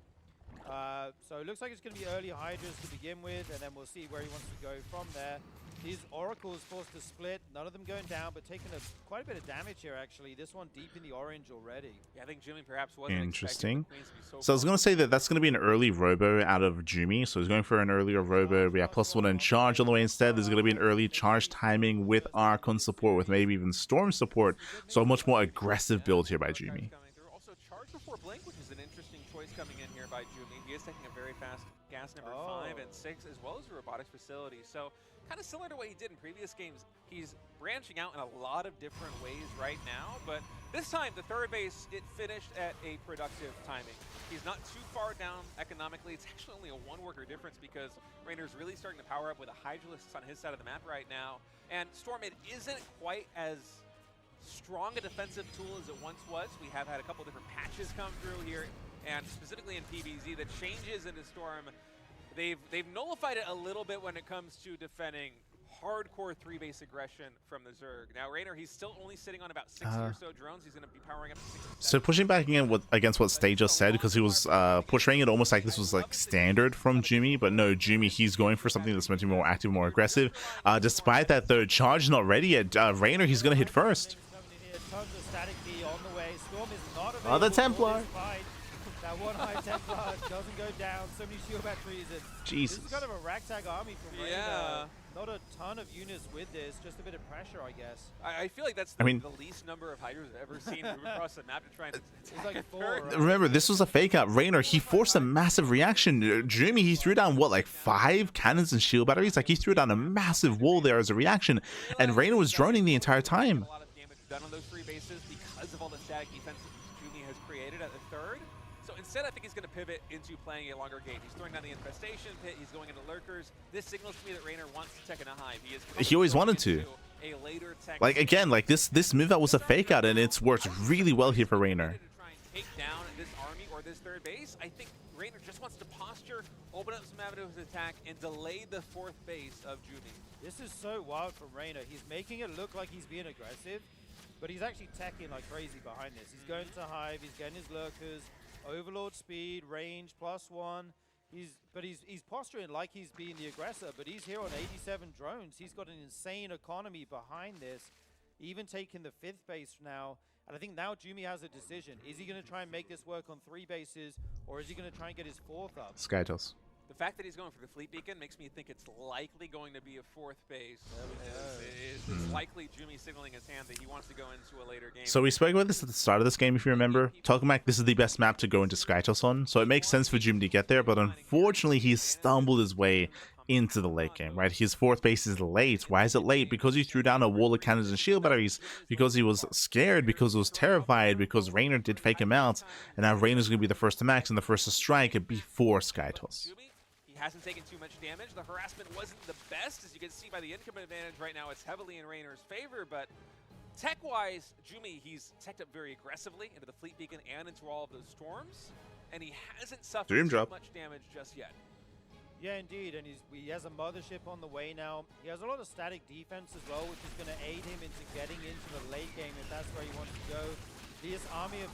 So it looks like it's going to be early Hydras to begin with, and then we'll see where he wants to go from there. these Oracles forced to split, none of them going down, but taking quite a bit of damage here, actually. This one deep in the orange already. Yeah, I think Jumy perhaps wasn't Interesting. expecting the Queens to be So I was going to say that that's going to be an early robo out of Jumy. So he's going for an earlier robo. We have +1 and charge on the way instead. There's going to be an early charge timing with Archon support, with maybe even Storm support. So a much more aggressive build here by Jumy. Also, charge before blink, which is an interesting choice coming in here by Jumy. He is taking a very fast gas number 5 and 6, as well as the robotics facility. So kind of similar to what he did in previous games. He's branching out in a lot of different ways right now, but this time the third base, it finished at a productive timing. He's not too far down economically. It's actually only a 1-worker difference because Reynor's really starting to power up with a Hydralisk on his side of the map right now. And Storm, it isn't quite as strong a defensive tool as it once was. We have had a couple different patches come through here, and specifically in PvZ, the changes into Storm, they've nullified it a little bit when it comes to defending hardcore 3-base aggression from the Zerg. Now Reynor, he's still only sitting on about 60 or so drones. He's going to be powering up to 60. So pushing back again against what Stay just said, because he was portraying it almost like this was like standard from Jumy, but no, Jumy, he's going for something that's meant to be more active, more aggressive. Despite that, though, charge not ready yet. Reynor, he's going to hit first. Tons of static key on the way. Storm is not available. Oh, the Templar. That one high Templar doesn't go down. So many shield batteries. And Jesus. This is kind of a ragtag army from Reynor. Yeah. Not a ton of units with this, just a bit of pressure, I guess. I feel like that's the least number of Hydras I've ever seen move across the map to try and It's like 4, right? Remember, this was a fake out. Reynor, he forced a massive reaction. Jumy, he threw down, what, like 5 cannons and shield batteries? Like, he threw down a massive wall there as a reaction, and Reynor was droning the entire time. A lot of damage done on those 3 bases because of all the static defense Jumy has created at the third. So instead, I think he's going to pivot into playing a longer game. He's throwing down the infestation pit. He's going into lurkers. This signals to me that Reynor wants to tech in a hive. He always wanted to. A later tech. Like, again, like this move out was a fake out, and it's worked really well here for Reynor. To try and take down this army or this third base, I think Reynor just wants to posture, open up some avenues of attack, and delay the 4th base of Jumy. This is so wild from Reynor. He's making it look like he's being aggressive, but he's actually teching like crazy behind this. He's going to hive. He's getting his lurkers. Overlord speed, range, +1. He's posturing like he's being the aggressor, but he's here on 87 drones. He's got an insane economy behind this, even taking the 5th base now. And I think now Jumy has a decision. Is he going to try and make this work on 3 bases, or is he going to try and get his 4th up? Skytos. The fact that he's going for the fleet beacon makes me think it's likely going to be a 4th base. It's likely Jumy signaling his hand that he wants to go into a later game. So we spoke about this at the start of this game, if you remember. Tokamak, this is the best map to go into Skytos on, so it makes sense for Jumy to get there, but unfortunately he stumbled his way into the late game, right? His 4th base is late. Why is it late? Because he threw down a wall of cannons and shield batteries, because he was scared, because he was terrified, because Reynor did fake him out, and now Reynor's going to be the first to max and the first to strike before Skytos. Hasn't taken too much damage. The harassment wasn't the best, as you can see by the income advantage right now. It's heavily in Reynor's favor, but tech-wise, Jumy, he's teched up very aggressively into the fleet beacon and into all of those storms, and he hasn't suffered too much damage just yet. Yeah, indeed, and he has a mothership on the way now. He has a lot of static defense as well, which is going to aid him into getting into the late game if that's where he wants to go. This army of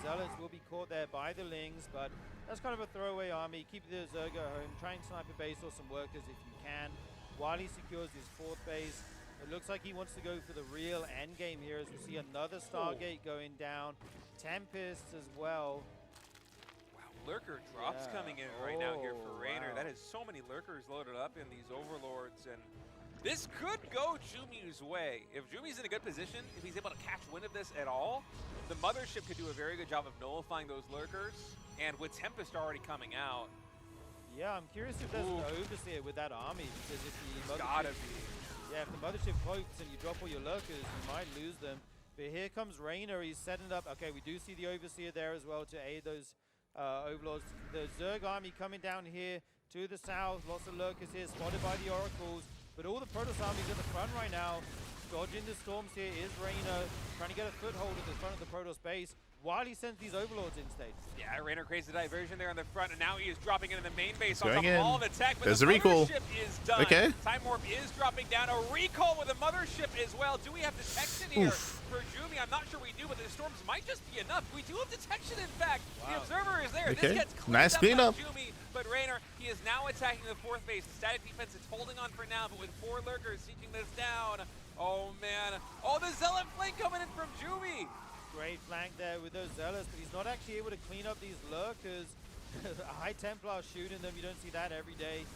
Zealots will be caught there by the Lings, but that's kind of a throwaway army. Keep the Zergo home, try and snipe a base or some workers if you can, while he secures his 4th base. It looks like he wants to go for the real end game here, as we see another Stargate going down, Tempest as well. Lurker drops coming in right now here for Reynor. That is so many lurkers loaded up in these overlords, and this could go Jumy's way. If Jumy's in a good position, if he's able to catch wind of this at all, the mothership could do a very good job of nullifying those lurkers, and with Tempest already coming out. Yeah, I'm curious if there's an overseer with that army, because if the gotta be. Yeah, if the mothership cloaks and you drop all your lurkers, you might lose them. But here comes Reynor. He's setting it up. Okay, we do see the overseer there as well to aid those overlords. The Zerg army coming down here to the south. Lots of lurkers here, spotted by the oracles. But all the Protoss armies at the front right now. Dodging the storms here is Reynor, trying to get a foothold at the front of the Protoss base while he sends these overlords in stage. Yeah, Reynor creates the diversion there on the front, and now he is dropping into the main base Going on top in. of all the tech. But there's the a recall. mothership is done. Okay. Time Warp is dropping down. A recall with a mothership as well. Do we have detection here for Jumy? I'm not sure we do, but the storms might just be enough. We do have detection, in fact. The observer is there. Okay. This gets cleaned Nice up cleanup. by Jumy. But Reynor, he is now attacking the 4th base. The static defense is holding on for now, but with 4 lurkers seeking this down. Oh man. Oh, the Zealot flank coming in from Jumy. Great flank there with those Zealots, but he's not actually able to clean up these lurkers. A High Templar shooting them, you don't see that every day.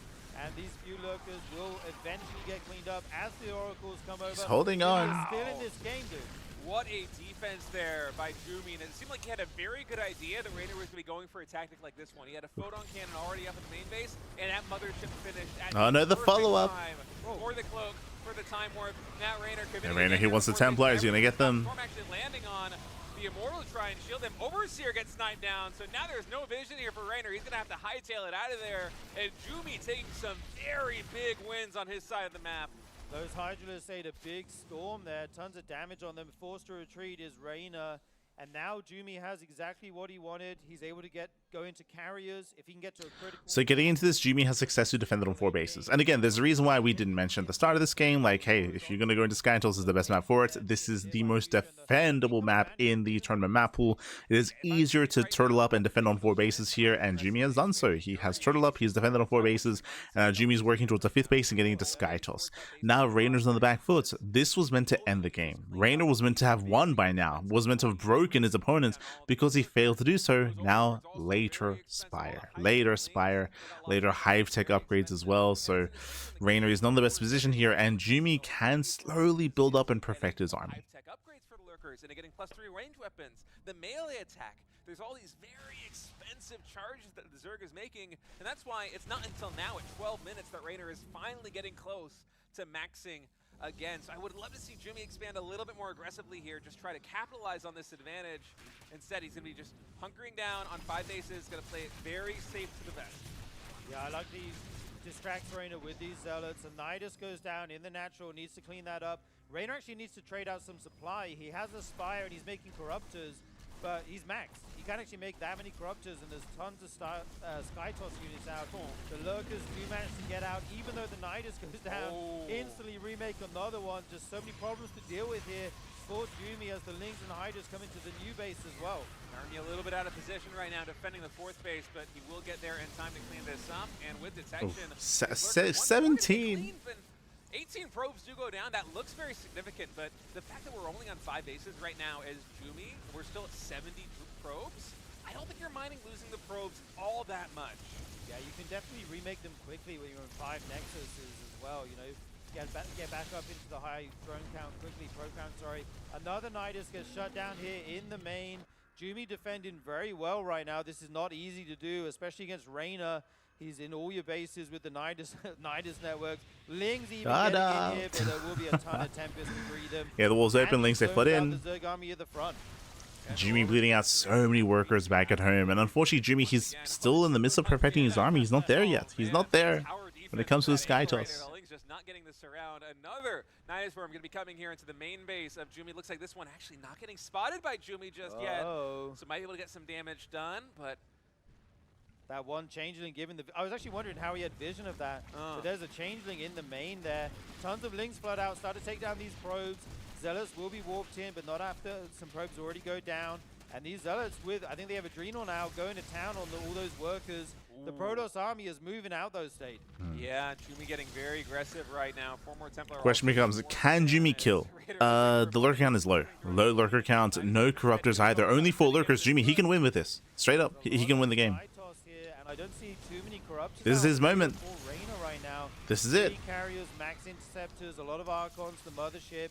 And these few lurkers will eventually get cleaned up as the oracles come over. He's holding on. He's still in this game, dude. What a defense there by Jumy, and it seemed like he had a very good idea that Reynor was going to be going for a tactic like this one. He had a photon cannon already up at the main base, and that mothership finished at oh no, the follow-up. For the cloak, for the time warp. Now Reynor committing. Yeah, Reynor, he wants the Templar, he's going to get them. Storm actually landing on the Immortal to try and shield him. Overseer gets sniped down, so now there's no vision here for Reynor. He's going to have to hightail it out of there, and Jumy taking some very big wins on his side of the map. Those Hydralists ate a big storm there, tons of damage on them. Forced to retreat is Reynor, and now Jumy has exactly what he wanted. He's able to go into carriers if he can get to a critical. So getting into this, Jumy has successfully defended on 4 bases. And again, there's a reason why we didn't mention at the start of this game, like, hey, if you're going to go into Skytals, this is the best map for it. This is the most defendable map in the tournament map pool. It is easier to turtle up and defend on 4 bases here, and Jumy has done so. He has turtle up, he's defended on 4 bases, and Jumy's working towards the 5th base and getting into Skytals. Now Reynor's on the back foot. This was meant to end the game. Reynor was meant to have won by now, was meant to have broken his opponents because he failed to do so. Now, later Spire, later Hive Tech upgrades as well, so Reynor is not in the best position here, and Jumy can slowly build up and perfect his army. Hive Tech upgrades for the lurkers, and getting +3 range weapons, the melee attack. There's all these very expensive charges that the Zerg is making, and that's why it's not until now at 12 minutes that Reynor is finally getting close to maxing again. So I would love to see Jumy expand a little bit more aggressively here, just try to capitalize on this advantage. Instead, he's going to be just hunkering down on 5 bases, going to play it very safe to the vest. Yeah, I like these distracts Reynor with these Zealots. And Nidus goes down in the natural, needs to clean that up. Reynor actually needs to trade out some supply. He has a Spire and he's making Corruptors, but he's maxed. He can't actually make that many Corruptors, and there's tons of Skytoss units out. The Lurkers do manage to get out, even though the Nidus goes down. Instantly remake another one. Just so many problems to deal with here for Jumy as the Lings and Hydras come into the new base as well. Army a little bit out of position right now defending the 4th base, but he will get there in time to clean this up. And with detection, 17. 18 probes do go down. That looks very significant, but the fact that we're only on 5 bases right now as Jumy, we're still at 70 probes. I don't think you're minding losing the probes all that much. Yeah, you can definitely remake them quickly when you're on 5 Nexuses as well, you know. Get back up into the high drone count quickly, pro count, sorry. Another Nidus gets shut down here in the main. Jumy defending very well right now. This is not easy to do, especially against Reynor. He's in all your bases with the Nidus networks. Lings even getting in here, but there will be a ton of Tempest to greet them. Yeah, the wall's open, Lings, they flood in. The Zerg army at the front. Jumy bleeding out so many workers back at home, and unfortunately Jumy, he's still in the midst of perfecting his army. He's not there yet. He's not there when it comes to the Skytoss. Just not getting this around. Another Nidus Worm going to be coming here into the main base of Jumy. Looks like this one actually not getting spotted by Jumy just yet. So might be able to get some damage done, but that one Changeling given the... I was actually wondering how he had vision of that. But there's a Changeling in the main there. Tons of Lings flood out, start to take down these probes. Zealots will be warped in, but not after some probes already go down. And these Zealots with, I think they have Adrenal now, going to town on all those workers. The Protoss army is moving out those states. Yeah, Jumy getting very aggressive right now. 4 more Templar. Question becomes, can Jumy kill? The lurker count is low. Low lurker count, no Corruptors either. Only 4 lurkers. Jumy, he can win with this. Straight up, he can win the game. I don't see too many Corruptors. This is his moment. Right now. This is it. 3 carriers, max interceptors, a lot of Archons, the mothership.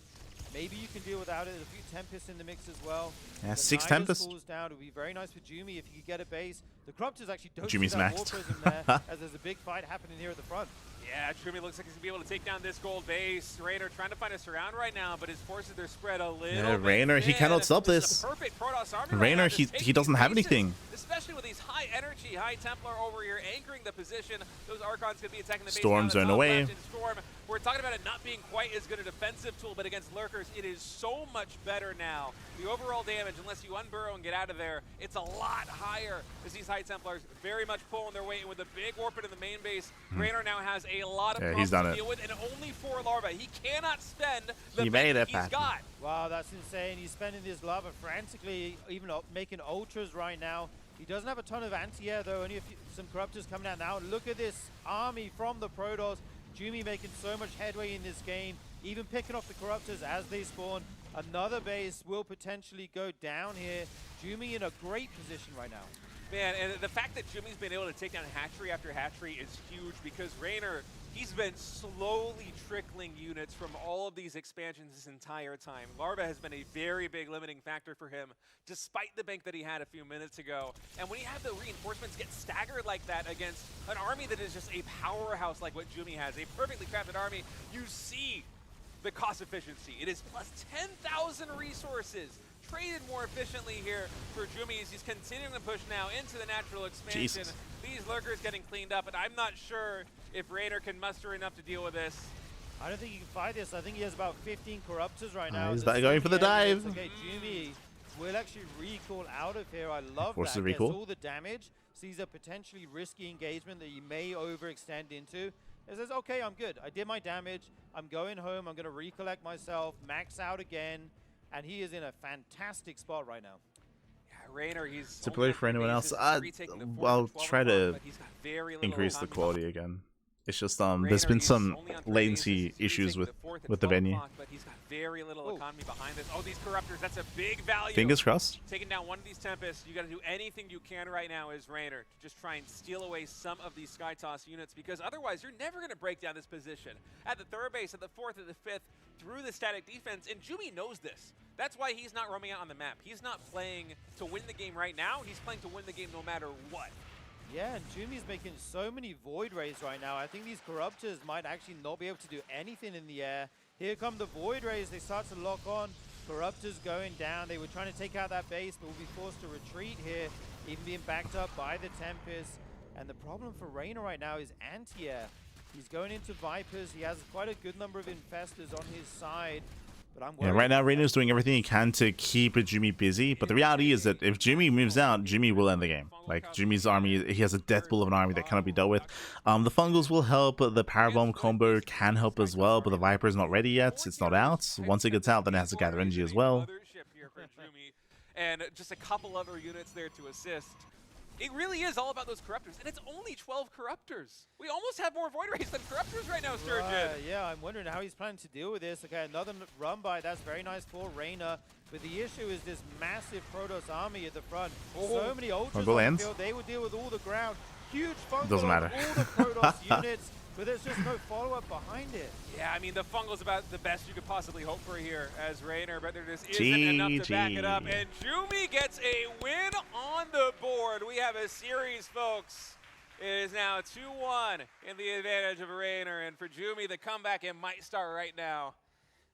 Maybe you can deal without it. A few Tempests in the mix as well. Yeah, 6 Tempests. Down. It would be very nice for Jumy if he could get a base. The Corruptors actually don't Jumy's see that maxed. war prism there, as there's a big fight happening here at the front. Yeah, Jumy looks like he's going to be able to take down this gold base. Reynor trying to find a surround right now, but his forces, they're spread a little bit Reynor, he cannot stop this. Perfect Protoss army Reynor, right now, he doesn't have anything. Especially with these high energy, high Templar over here anchoring the position. Those Archons could be attacking the base. Storm zone away. Storm. We're talking about it not being quite as good a defensive tool, but against lurkers, it is so much better now. The overall damage, unless you unburrow and get out of there, it's a lot higher as these high Templars very much pulling their weight. And with a big Warped in the main base, Reynor now has a lot of problems to deal with, and only 4 larvae. He cannot spend the he's got. Wow, that's insane. He's spending this lava frantically, even making ultras right now. He doesn't have a ton of anti-air though, only some Corruptors coming out now. Look at this army from the Protoss. Jumy making so much headway in this game, even picking off the Corruptors as they spawn. Another base will potentially go down here. Jumy in a great position right now. Man, and the fact that Jumy's been able to take down hatchery after hatchery is huge because Reynor, he's been slowly trickling units from all of these expansions this entire time. Larva has been a very big limiting factor for him, despite the bank that he had a few minutes ago. And when you have the reinforcements get staggered like that against an army that is just a powerhouse like what Jumy has, a perfectly crafted army, you see the cost efficiency. It is plus 10,000 resources. Traded more efficiently here for Jumy as he's continuing to push now into the natural expansion. Jesus. These lurkers getting cleaned up, and I'm not sure if Reynor can muster enough to deal with this. I don't think he can fight this. I think he has about 15 Corruptors right now. He's going for the dive. Okay, Jumy will actually recall out of here. I love Forces that. the recall. Gets all the damage. Sees a potentially risky engagement that he may overextend into. It says, okay, I'm good. I did my damage. I'm going home. I'm going to recollect myself, max out again. And he is in a fantastic spot right now. Yeah, Reynor, he's To play for anyone else, I'll try to increase the quality again. It's just there's been some latency issues with the venue. But he's got very little economy behind this. Oh, these Corruptors, that's a big value. Fingers crossed. Taking down one of these Tempests, you got to do anything you can right now as Reynor to just try and steal away some of these Sky Toss units, because otherwise you're never going to break down this position. At the third base, at the fourth, at the fifth, through the static defense, and Jumy knows this. That's why he's not roaming out on the map. He's not playing to win the game right now. He's playing to win the game no matter what. Yeah, and Jumy's making so many Void Rays right now. I think these Corruptors might actually not be able to do anything in the air. Here come the Void Rays. They start to lock on. Corruptors going down. They were trying to take out that base, but will be forced to retreat here, even being backed up by the Tempest. And the problem for Reynor right now is anti-air. He's going into Vipers. He has quite a good number of Infestors on his side. But I'm right now Reynor's doing everything he can to keep Jumy busy, but the reality is that if Jumy moves out, Jumy will end the game. Like, Jumy's army, he has a death bull of an army that cannot be dealt with. The Fungals will help, the Parabomb combo can help as well, but the Viper is not ready yet, it's not out. Once it gets out, then it has to gather energy as well. And just a couple other units there to assist. It really is all about those Corruptors, and it's only 12 Corruptors. We almost have more Void Rays than Corruptors right now, Sturgeon. Yeah, I'm wondering how he's planning to deal with this. Okay, another run by. That's very nice for Reynor. But the issue is this massive Protoss army at the front. So many Ultras on the field. They will deal with all the ground. Huge Fungal Doesn't matter. all the Protoss units, but there's just no follow-up behind it. Yeah, I mean, the Fungal's about the best you could possibly hope for here as Reynor, but there just isn't enough to back it up. And Jumy gets a win on the board. We have a series, folks. It is now 2-1 in the advantage of Reynor, and for Jumy, the comeback, it might start right now.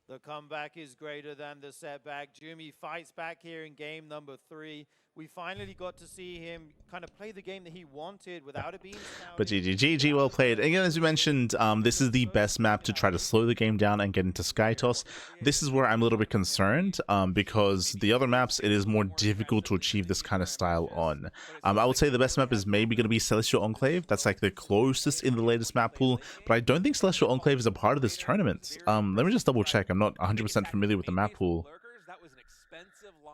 The comeback is greater than the setback. Jumy fights back here in game number 3. We finally got to see him kind of play the game that he wanted without it being snouted. But GG, well played. Again, as we mentioned, this is the best map to try to slow the game down and get into Sky Toss. This is where I'm a little bit concerned, because the other maps, it is more difficult to achieve this kind of style on. I would say the best map is maybe going to be Celestial Enclave. That's like the closest in the latest map pool, but I don't think Celestial Enclave is a part of this tournament. Let me just double check. I'm not 100% familiar with the map pool.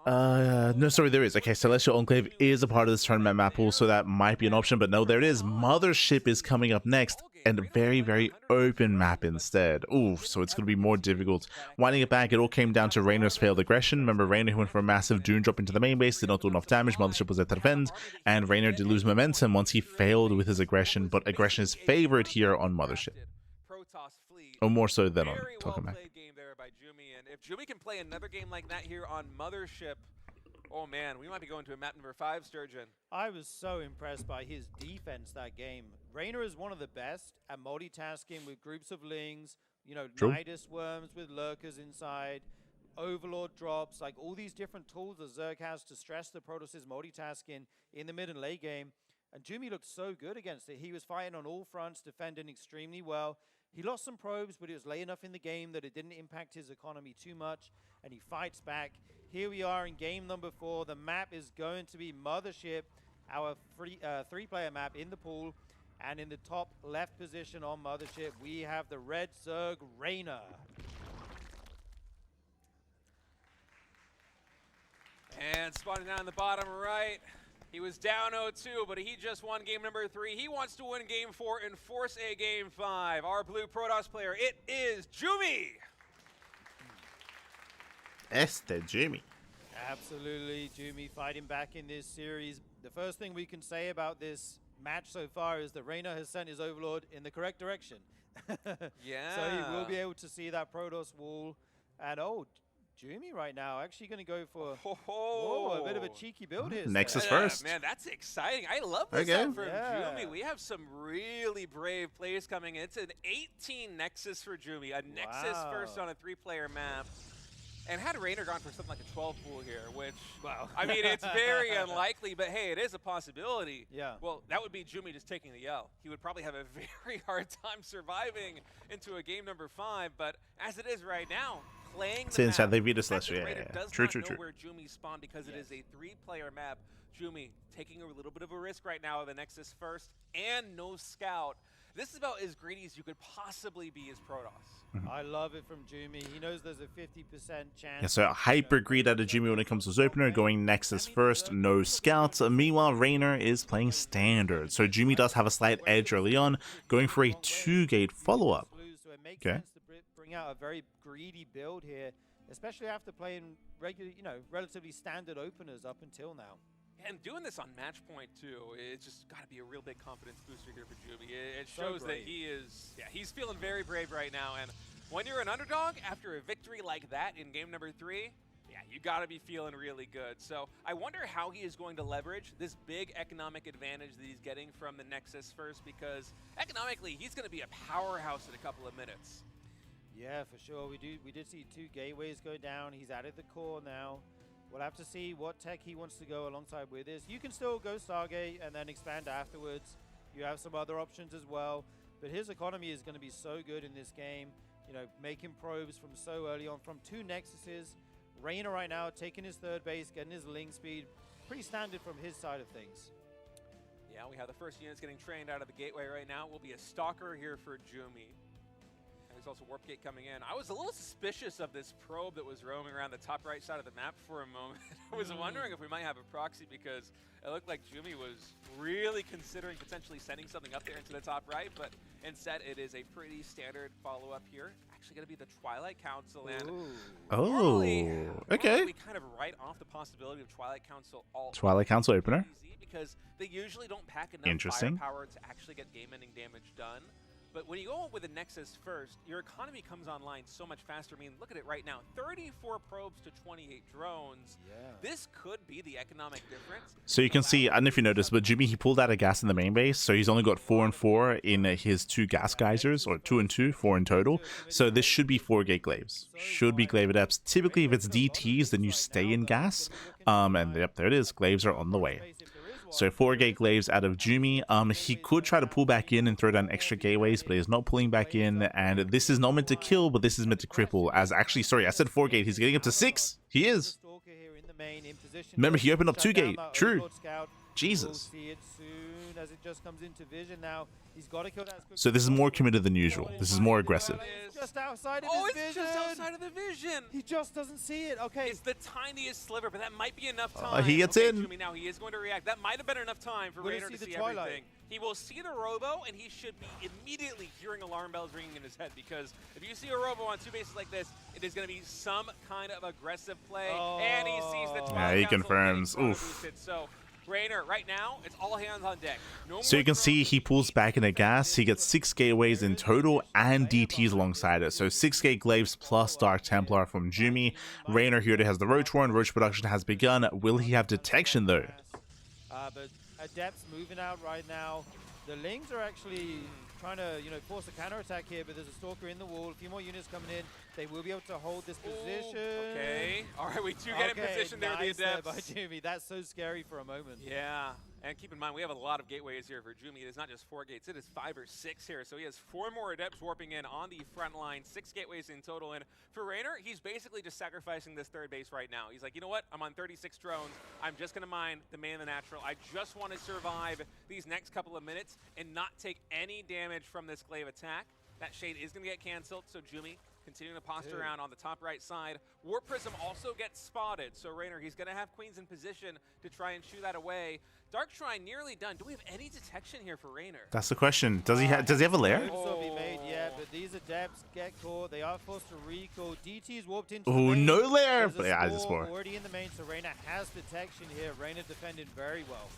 No, sorry, there is. Okay, Celestial Enclave is a part of this tournament map pool, so that might be an option, but no, there it is. Mothership is coming up next, and a very, very open map instead. Ooh, so it's going to be more difficult. Winding it back, it all came down to Reynor's failed aggression. Remember, Reynor went for a massive Dune drop into the main base, did not do enough damage, Mothership was there to defend, and Reynor did lose momentum once he failed with his aggression, but aggression is favored here on Mothership. Or more so than on Tokamak. If Jumy can play another game like that here on Mothership, oh man, we might be going to a map number 5, Sturgeon. I was so impressed by his defense that game. Reynor is one of the best at multitasking with groups of lings, you know, Nidus worms with lurkers inside, Overlord drops, like all these different tools that Zerg has to stress the Protoss' multitasking in the mid and late game. And Jumy looked so good against it. He was fighting on all fronts, defending extremely well. He lost some probes, but it was late enough in the game that it didn't impact his economy too much, and he fights back. Here we are in game number 4. The map is going to be Mothership, our three-player map in the pool, and in the top left position on Mothership, we have the red Zerg Reynor. And spawning down in the bottom right, He was down 0-2, but he just won game number 3. He wants to win game 4 and force a game 5. Our blue Protoss player, it is Jumy. Este Jumy. Absolutely, Jumy fighting back in this series. The first thing we can say about this match so far is that Reynor has sent his Overlord in the correct direction. Yeah. So he will be able to see that Protoss wall. And Jumy right now actually going to go for a bit of a cheeky build here. Nexus Steph. first. Man, that's exciting. I love this Okay. out from Yeah. Jumy. We have some really brave plays coming in. It's an 18 Nexus for Jumy. A Nexus first on a 3-player map. And had Reynor gone for something like a 12 pool here, which, Wow. I mean, it's very unlikely, but hey, it is a possibility. Yeah. Well, that would be Jumy just taking the L. He would probably have a very hard time surviving into a game number 5, but as it is right now, playing the Since map, they beat us the last fact year, that yeah, Reynor yeah. does True, not true, know true. where Jumy spawned because it Yes. is a 3-player map. Jumy taking a little bit of a risk right now with the Nexus first and no scout. This is about as greedy as you could possibly be as Protoss. I love it from Jumy. He knows there's a 50% chance. Yeah, so hyper greed out of Jumy when it comes to his opener, going Nexus first, no scouts. Meanwhile, Reynor is playing standard. So Jumy does have a slight edge early on, going for a 2-gate follow-up. So it makes Okay. sense to bring out a very greedy build here, especially after playing regular, relatively standard openers up until now. And doing this on match point too, it's just got to be a real big confidence booster here for Jumy. It So shows that brave. he's feeling very brave right now. And when you're an underdog after a victory like that in game number 3, yeah, you got to be feeling really good. So I wonder how he is going to leverage this big economic advantage that he's getting from the Nexus first, because economically he's going to be a powerhouse in a couple of minutes. Yeah, for sure. We did see 2 gateways go down. He's added the core now. We'll have to see what tech he wants to go alongside with this. You can still go Stargate and then expand afterwards. You have some other options as well. But his economy is going to be so good in this game. Making probes from so early on, from 2 Nexuses. Reynor right now taking his 3rd base, getting his link speed. Pretty standard from his side of things. Yeah, we have the first units getting trained out of the gateway right now. It will be a stalker here for Jumy. There's also Warp Gate coming in. I was a little suspicious of this probe that was roaming around the top right side of the map for a moment. I was wondering if we might have a proxy, because it looked like Jumy was really considering potentially sending something up there into the top right, but instead it is a pretty standard follow-up here. Actually going to be the Twilight Council, and normally okay. we kind of write off the possibility of Twilight Council Twilight Council opener. because they usually don't pack enough Interesting. firepower to actually get game-ending damage done. But when you go with a Nexus first, your economy comes online so much faster. I mean, look at it right now. 34 probes to 28 drones. Yeah. This could be the economic difference. So you can see, I don't know if you noticed, but Jumy, he pulled out a gas in the main base, so he's only got 4 and 4 in his 2 gas geysers, or 2 and 2, 4 in total. So this should be 4-gate glaives. Should be glaive adepts. Typically, if it's DTs, then you stay in gas. And yep, there it is. Glaives are on the way. So 4-gate glaives out of Jumy. He could try to pull back in and throw down extra gateways, but he's not pulling back in. And this is not meant to kill, but this is meant to cripple. As actually, sorry, I said 4-gate. He's getting up to 6. He is. Remember, he opened up 2-gate. True. Jesus. We'll see it soon as it just comes into vision now. He's got to kill that as quick So this is more committed than usual. This is more aggressive. It's just outside of Oh, his it's vision. just outside of the vision. He just doesn't see it. Okay. It's the tiniest sliver, but that might be enough time. He gets okay, in. Jumy, now he is going to react. That might have been enough time for We're gonna Reynor to see the see Twilight. everything. He will see the robo, and he should be immediately hearing alarm bells ringing in his head, because if you see a robo on 2 bases like this, it is going to be some kind of aggressive play, and he sees the Twilight Yeah, he Council confirms. getting Oof. boosted. So Reynor, right now, it's all hands on deck. No So you more can see drones. he pulls back into gas. He gets 6 gateways in total and DTs alongside it. So 6-gate glaives plus Dark Templar from Jumy. Reynor here has the Roach Warren. Roach production has begun. Will he have detection though? But Adepts moving out right now. The Lings are actually trying to, force a counterattack here, but there's a Stalker in the wall. A few more units coming in. They will be able to hold this position. Okay. All right, we do get in position there with the nice Adepts. by Jumy. That's so scary for a moment. Yeah, and keep in mind, we have a lot of gateways here for Jumy. It's not just 4 gates, it is 5 or 6 here. So he has 4 more Adepts warping in on the front line, 6 gateways in total. And for Reynor, he's basically just sacrificing this 3rd base right now. He's like, you know what? I'm on 36 drones. I'm just going to mine the man in the natural. I just want to survive these next couple of minutes and not take any damage from this glaive attack. That shade is going to get canceled, so Jumy continuing to posture around on the top right side. Warp Prism also gets spotted, so Reynor, he's going to have Queens in position to try and shoo that away. Dark Shrine nearly done. Do we have any detection here for Reynor? That's the question. Does he have a lair? Will be made, yeah, but these adepts get caught. They are forced to recall. DT's warped into the Oh, main. no lair. There's a Yeah, it's spore more. already in the main, so Reynor has detection here. Reynor defended very well.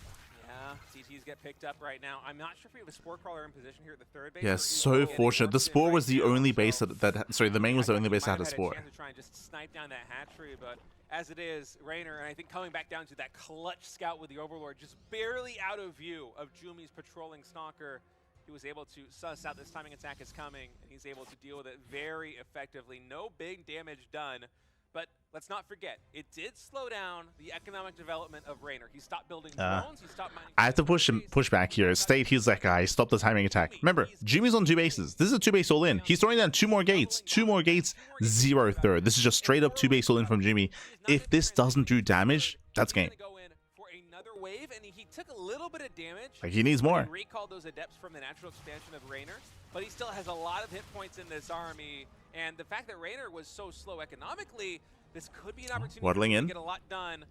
Yeah, CTs get picked up right now. I'm not sure if we have a Spore Crawler in position here at the third base. Yeah, so fortunate. The Spore was the only base that sorry, the main was the only base that had a Spore. To try and just snipe down that hatchery, but as it is, Reynor, and I think coming back down to that clutch scout with the Overlord, just barely out of view of Jumy's patrolling Stalker. He was able to suss out this timing attack is coming, and he's able to deal with it very effectively. No big damage done. But let's not forget, it did slow down the economic development of Reynor. He stopped building drones, he stopped mining. I have to push back here. State, he's that guy. Stop the timing attack. Remember, Jumy's on 2 bases. This is a 2 base all in. He's throwing down 2 more gates. 2 more gates, 0 third. This is just straight up 2 base all in from Jumy. If this doesn't do damage, that's game. Go in for another wave, and he took a little bit of damage. Like, he needs more. He recalled those adepts from the natural expansion of Reynor, but he still has a lot of hit points in this army. And the fact that Reynor was so slow economically, this could be an opportunity Waddling in. to get a lot done.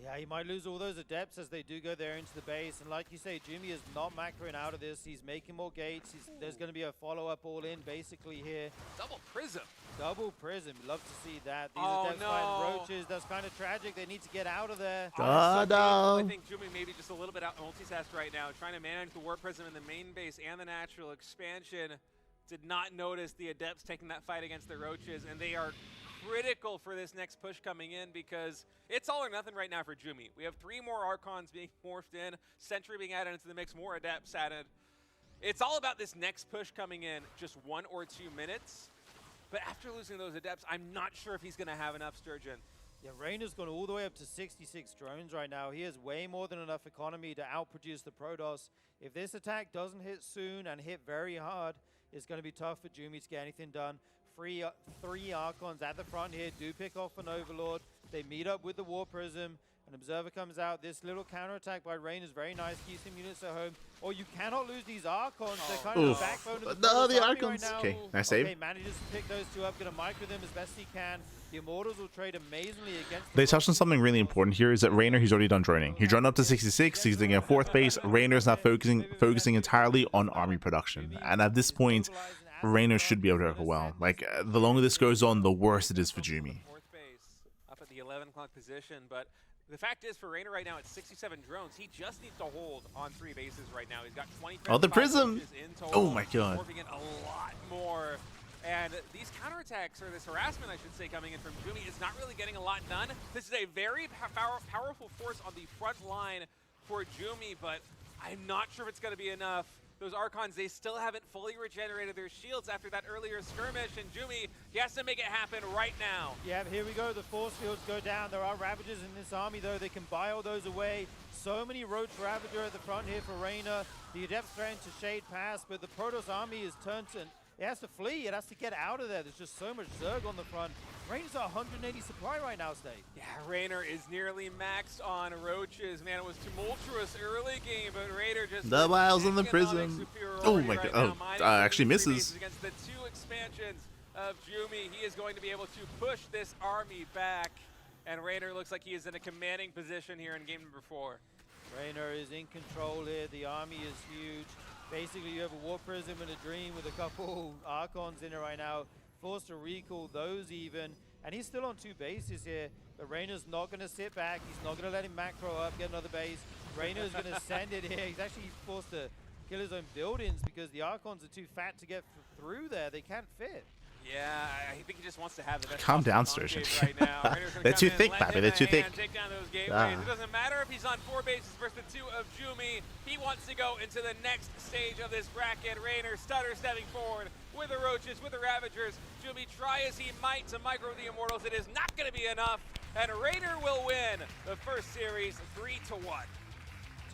Yeah, he might lose all those adepts as they do go there into the base. And like you say, Jumy is not macroing out of this. He's making more gates. There's going to be a follow-up all-in basically here. Double Prism. Double Prism. Love to see that. These Oh, adepts no. fighting roaches. That's kind of tragic. They need to get out of there. Oh, no. I think Jumy maybe just a little bit out multitasked right now, trying to manage the Warp Prism in the main base and the natural expansion. Did not notice the adepts taking that fight against the roaches, and they are critical for this next push coming in because it's all or nothing right now for Jumy. We have 3 more Archons being morphed in, Sentry being added into the mix, more adepts added. It's all about this next push coming in, just 1 or 2 minutes. But after losing those adepts, I'm not sure if he's going to have enough, Sturgeon. Yeah, Reynor's gone all the way up to 66 drones right now. He has way more than enough economy to outproduce the Protoss. If this attack doesn't hit soon and hit very hard, it's going to be tough for Jumy to get anything done. 3 Archons at the front here do pick off an Overlord. They meet up with the War Prism. An Observer comes out. This little counterattack by Reynor is very nice. Keeps some units at home. Or you cannot lose these Archons. They're kind of the backbone of the Protoss army right now. Okay, nice save. Okay, manages to pick those 2 up. Going to micro them as best he can. The Immortals will trade amazingly against They touched on something really important here, is that Reynor, he's already done droning. He droned up to 66, he's doing a 4th base. Reynor's now focusing entirely on army production. And at this point, Reynor should be able to overwhelm. Like, the longer this goes on, the worse it is for Jumy. 4th base, up at the 11 o'clock position, but the fact is, for Reynor right now, it's 67 drones. He just needs to hold on 3 bases right now. He's got 20. Oh, the Prism! In total, Oh my god. Morphing in a lot more. And these counterattacks, or this harassment, I should say, coming in from Jumy, is not really getting a lot done. This is a very powerful force on the front line for Jumy, but I'm not sure if it's going to be enough. Those Archons, they still haven't fully regenerated their shields after that earlier skirmish, and Jumy, he has to make it happen right now. Yeah, here we go. The force fields go down. There are Ravagers in this army, though. They can buy all those away. So many Roach Ravager at the front here for Reynor. The Adepts trying to shade past, but the Protoss army is turned to... It has to flee. It has to get out of there. There's just so much Zerg on the front. Reynor's at 180 supply right now, State. Yeah, Reynor is nearly maxed on roaches. Man, it was tumultuous early game, but Reynor just... The Wiles on the Prism. Oh my god. Oh, actually misses. Against the 2 expansions of Jumy, he is going to be able to push this army back. And Reynor looks like he is in a commanding position here in game number 4. Reynor is in control here. The army is huge. Basically, you have a War Prism and a Dream with a couple Archons in it right now. Forced to recall those even. And he's still on 2 bases here. But Reynor's not going to sit back. He's not going to let him macro up, get another base. Reynor's going to send it here. He's actually forced to kill his own buildings because the Archons are too fat to get through there. They can't fit. Yeah, I think he just wants to have the best. Calm down, Sturgeon. Right now. They're too thick, Pappy. They're too thick. Take down those gateways. It doesn't matter if he's on 4 bases versus the 2 of Jumy. He wants to go into the next stage of this bracket. Reynor stutter stepping forward with the Roaches, with the Ravagers. Jumy try as he might to micro the Immortals. It is not going to be enough, and Reynor will win the first series 3-1.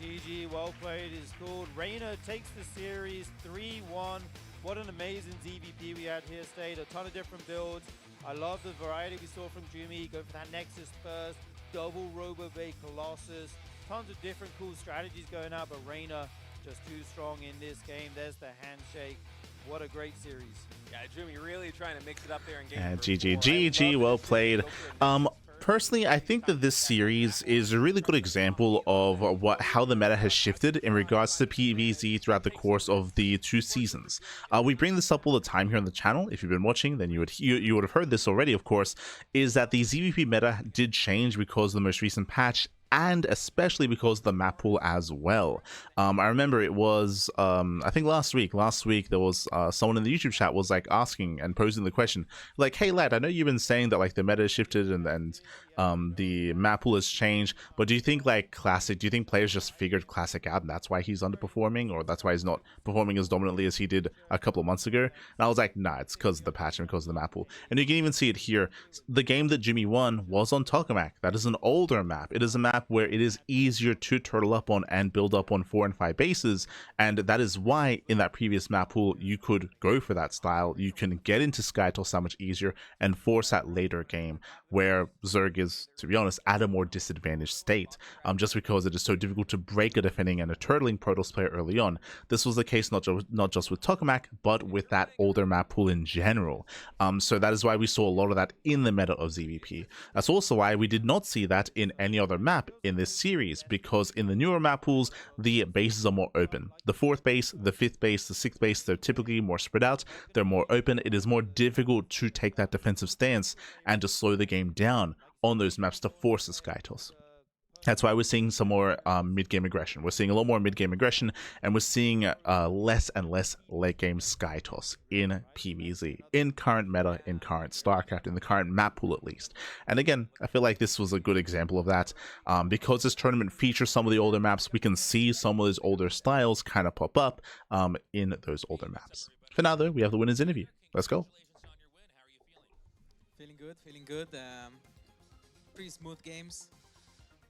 GG, well played is called. Reynor takes the series 3-1. What an amazing ZvP we had here, State. A ton of different builds. I love the variety we saw from Jumy. Go for that Nexus first, double Robo Bay Colossus. Tons of different cool strategies going out, but Reynor just too strong in this game. There's the handshake. What a great series. Yeah, Jumy really trying to mix it up there in game And number GG, 4. I GG, love well this played. series. Go for a Personally, I think that this series is a really good example of how the meta has shifted in regards to PvZ throughout the course of the 2 seasons. We bring this up all the time here on the channel. If you've been watching, then you would have heard this already, of course, is that the ZvP meta did change because of the most recent patch, and especially because of the map pool as well. I remember it was, I think last week there was someone in the YouTube chat was like asking and posing the question, like, hey lad, I know you've been saying that like the meta has shifted and the map pool has changed, but do you think like Classic, do you think players just figured Classic out and that's why he's underperforming, or that's why he's not performing as dominantly as he did a couple of months ago? And I was like, nah, it's because of the patch and because of the map pool. And you can even see it here. The game that Jumy won was on Tokamak. That is an older map. It is a map where it is easier to turtle up on and build up on 4 and 5 bases, and that is why in that previous map pool you could go for that style. You can get into Skytoss so much easier and force that later game where Zerg is, to be honest, at a more disadvantaged state, just because it is so difficult to break a defending and a turtling Protoss player early on. This was the case not just with Tokamak, but with that older map pool in general. So that is why we saw a lot of that in the meta of ZvP. That's also why we did not see that in any other map in this series, because in the newer map pools the bases are more open. The 4th base, the 5th base, the 6th base, they're typically more spread out, they're more open. It is more difficult to take that defensive stance and to slow the game down on those maps to force a Skytoss. That's why we're seeing some more mid-game aggression. We're seeing a lot more mid-game aggression, and we're seeing less and less late-game Skytoss in PvZ, in current meta, in current StarCraft, in the current map pool at least. And again, I feel like this was a good example of that. Because this tournament features some of the older maps, we can see some of those older styles kind of pop up in those older maps. For now, though, we have the winner's interview. Let's go. Feeling good, feeling good. Pretty smooth games.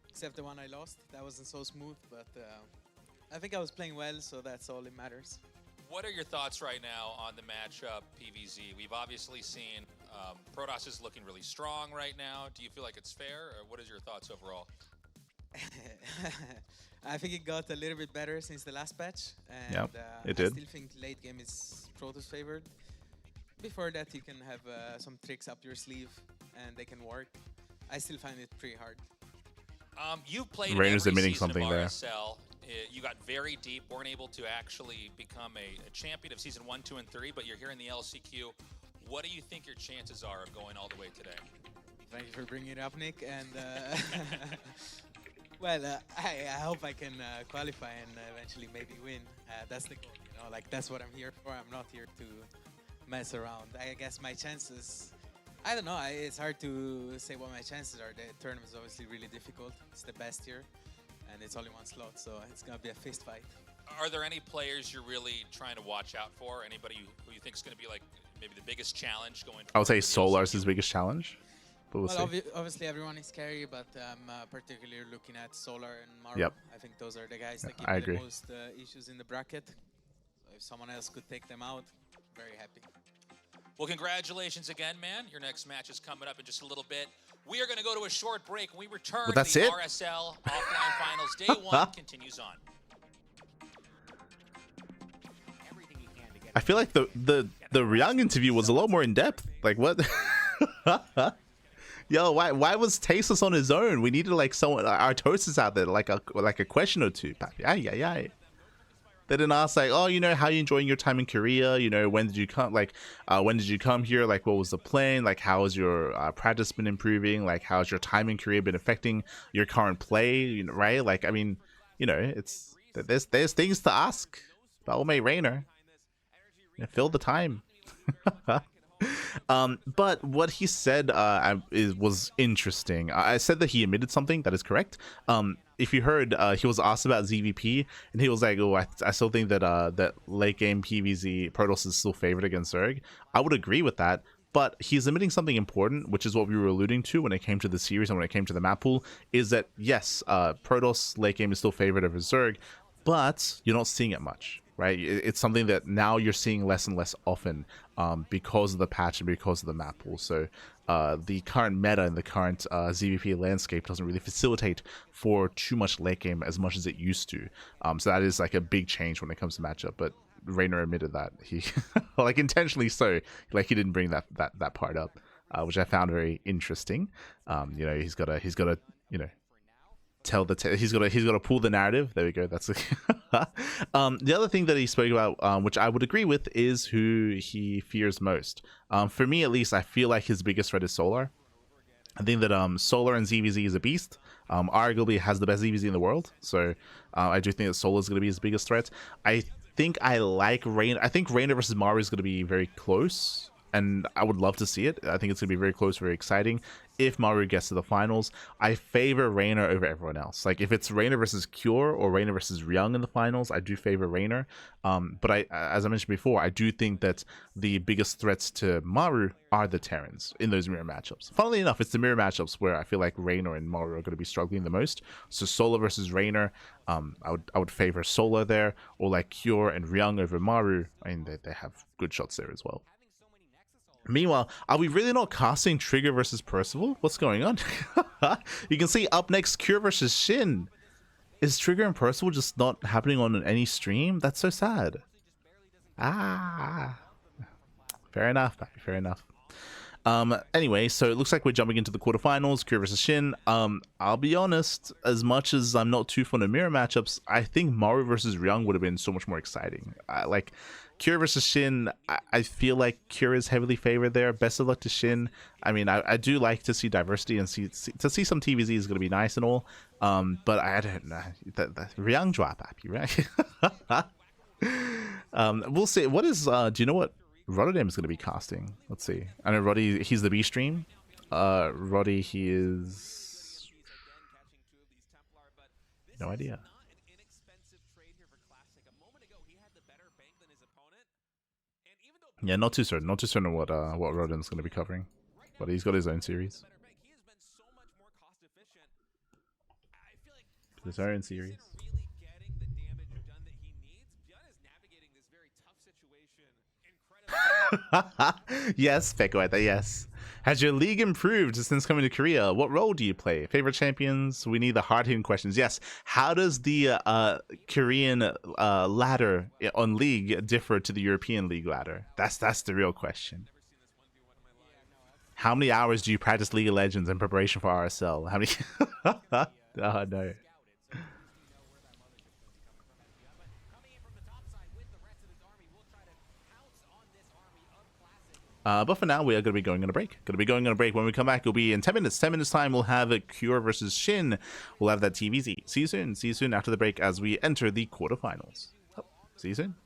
Except the one I lost, that wasn't so smooth, but I think I was playing well, so that's all that matters. What are your thoughts right now on the matchup PvZ? We've obviously seen Protoss is looking really strong right now. Do you feel like it's fair, or what is your thoughts overall? I think it got a little bit better since the last patch, and Yep, it I did. still think late game is Protoss favored. Before that, you can have some tricks up your sleeve, and they can work. I still find it pretty hard. You've played Reynor's every admitting season something of there. RSL. You got very deep, weren't able to actually become a champion of season 1, 2, and 3, but you're here in the LCQ. What do you think your chances are of going all the way today? Thank you for bringing it up, Nick. And well, I hope I can qualify and eventually maybe win. That's the goal, you know. Like, that's what I'm here for. I'm not here to mess around. I guess my chances, I don't know. It's hard to say what my chances are. The tournament is obviously really difficult. It's the best here, and it's only one slot, so it's gonna be a fist fight. Are there any players you're really trying to watch out for? Anybody who you think is going to be like maybe the biggest challenge going forward? I would say for the Solar is LCQ? his biggest challenge. But we'll Well, see. obviously everyone is scary, but I'm particularly looking at Solar and Marvel. Yep. I think those are the guys that give I me agree. the most issues in the bracket. So if someone else could take them out, very happy. Well, congratulations again, man. Your next match is coming up in just a little bit. We are going to go to a short break. When we return, Well, that's the it? RSL Offline Finals Day 1 continues on. I feel like the Ryang interview was a lot more in depth. Like what? Yo, why was Tasteless on his own? We needed like someone, our toasters out there, like a question or two. Ay. They didn't ask like, oh, you know, how are you enjoying your time in Korea? You know, when did you come? Like, when did you come here? Like, what was the plan? Like, how has your practice been improving? Like, how's your time in Korea been affecting your current play? You know, right? Like, I mean, you know, it's there's things to ask. But old mate Reynor, fill the time. But what he said was interesting. I said that he admitted something. That is correct. If you heard, he was asked about ZvP, and he was like, "Oh, I still think that that late game PvZ Protoss is still favored against Zerg." I would agree with that, but he's admitting something important, which is what we were alluding to when it came to the series and when it came to the map pool. Is that yes, Protoss late game is still favored over Zerg, but you're not seeing it much. Right, it's something that now you're seeing less and less often because of the patch and because of the map pool. So the current meta and the current ZvP landscape doesn't really facilitate for too much late game as much as it used to. So that is like a big change when it comes to matchup. But Reynor admitted that he, like intentionally so, like he didn't bring that part up, which I found very interesting. You know, he's got to you know, he's got to pull the narrative. There we go. That's the other thing that he spoke about, which I would agree with, is who he fears most. For me, at least, I feel like his biggest threat is Solar. I think that Solar and ZvZ is a beast. Arguably has the best ZvZ in the world, so I do think that Solar is going to be his biggest threat. I think I like Reynor. I think Reynor versus Maru is going to be very close, and I would love to see it. I think it's going to be very close, very exciting. If Maru gets to the finals, I favor Reynor over everyone else. Like, if it's Reynor versus Cure or Reynor versus Ryung in the finals, I do favor Reynor. But as I mentioned before, I do think that the biggest threats to Maru are the Terrans in those mirror matchups. Funnily enough, it's the mirror matchups where I feel like Reynor and Maru are going to be struggling the most. So Solar versus Reynor, I would favor Solar there, or like Cure and Ryung over Maru. I mean, they have good shots there as well. Meanwhile, are we really not casting Trigger versus Percival? What's going on? You can see up next, Cure versus Shin. Is Trigger and Percival just not happening on any stream? That's so sad. Ah. Fair enough, Pappy, fair enough. Anyway, so it looks like we're jumping into the quarterfinals, Cure versus Shin. I'll be honest, as much as I'm not too fond of mirror matchups, I think Maru versus Ryung would have been so much more exciting. Like, Cure versus Shin, I feel like Cure is heavily favored there. Best of luck to Shin. I mean, I do like to see diversity, and to see some TVZ is going to be nice and all. But I don't know. The Ryung drop happy, right? We'll see. What is, do you know what Rotterdam is going to be casting? Let's see. I know Roddy, he's the B stream. Roddy, he is... No idea. Yeah, not too certain. Not too certain what Rodden's going to be covering, but he's got his own series. His own series. Yes, Pekwaita, yes. Has your league improved since coming to Korea? What role do you play? Favorite champions? We need the hard-hitting questions. Yes. How does the Korean ladder on league differ to the European league ladder? That's the real question. How many hours do you practice League of Legends in preparation for RSL? How many? Oh, no. But for now, we are going to be going on a break. When we come back, it'll be in 10 minutes. 10 minutes time, we'll have a Cure versus Shin. We'll have that TVZ. See you soon. See you soon after the break as we enter the quarterfinals. Oh, see you soon.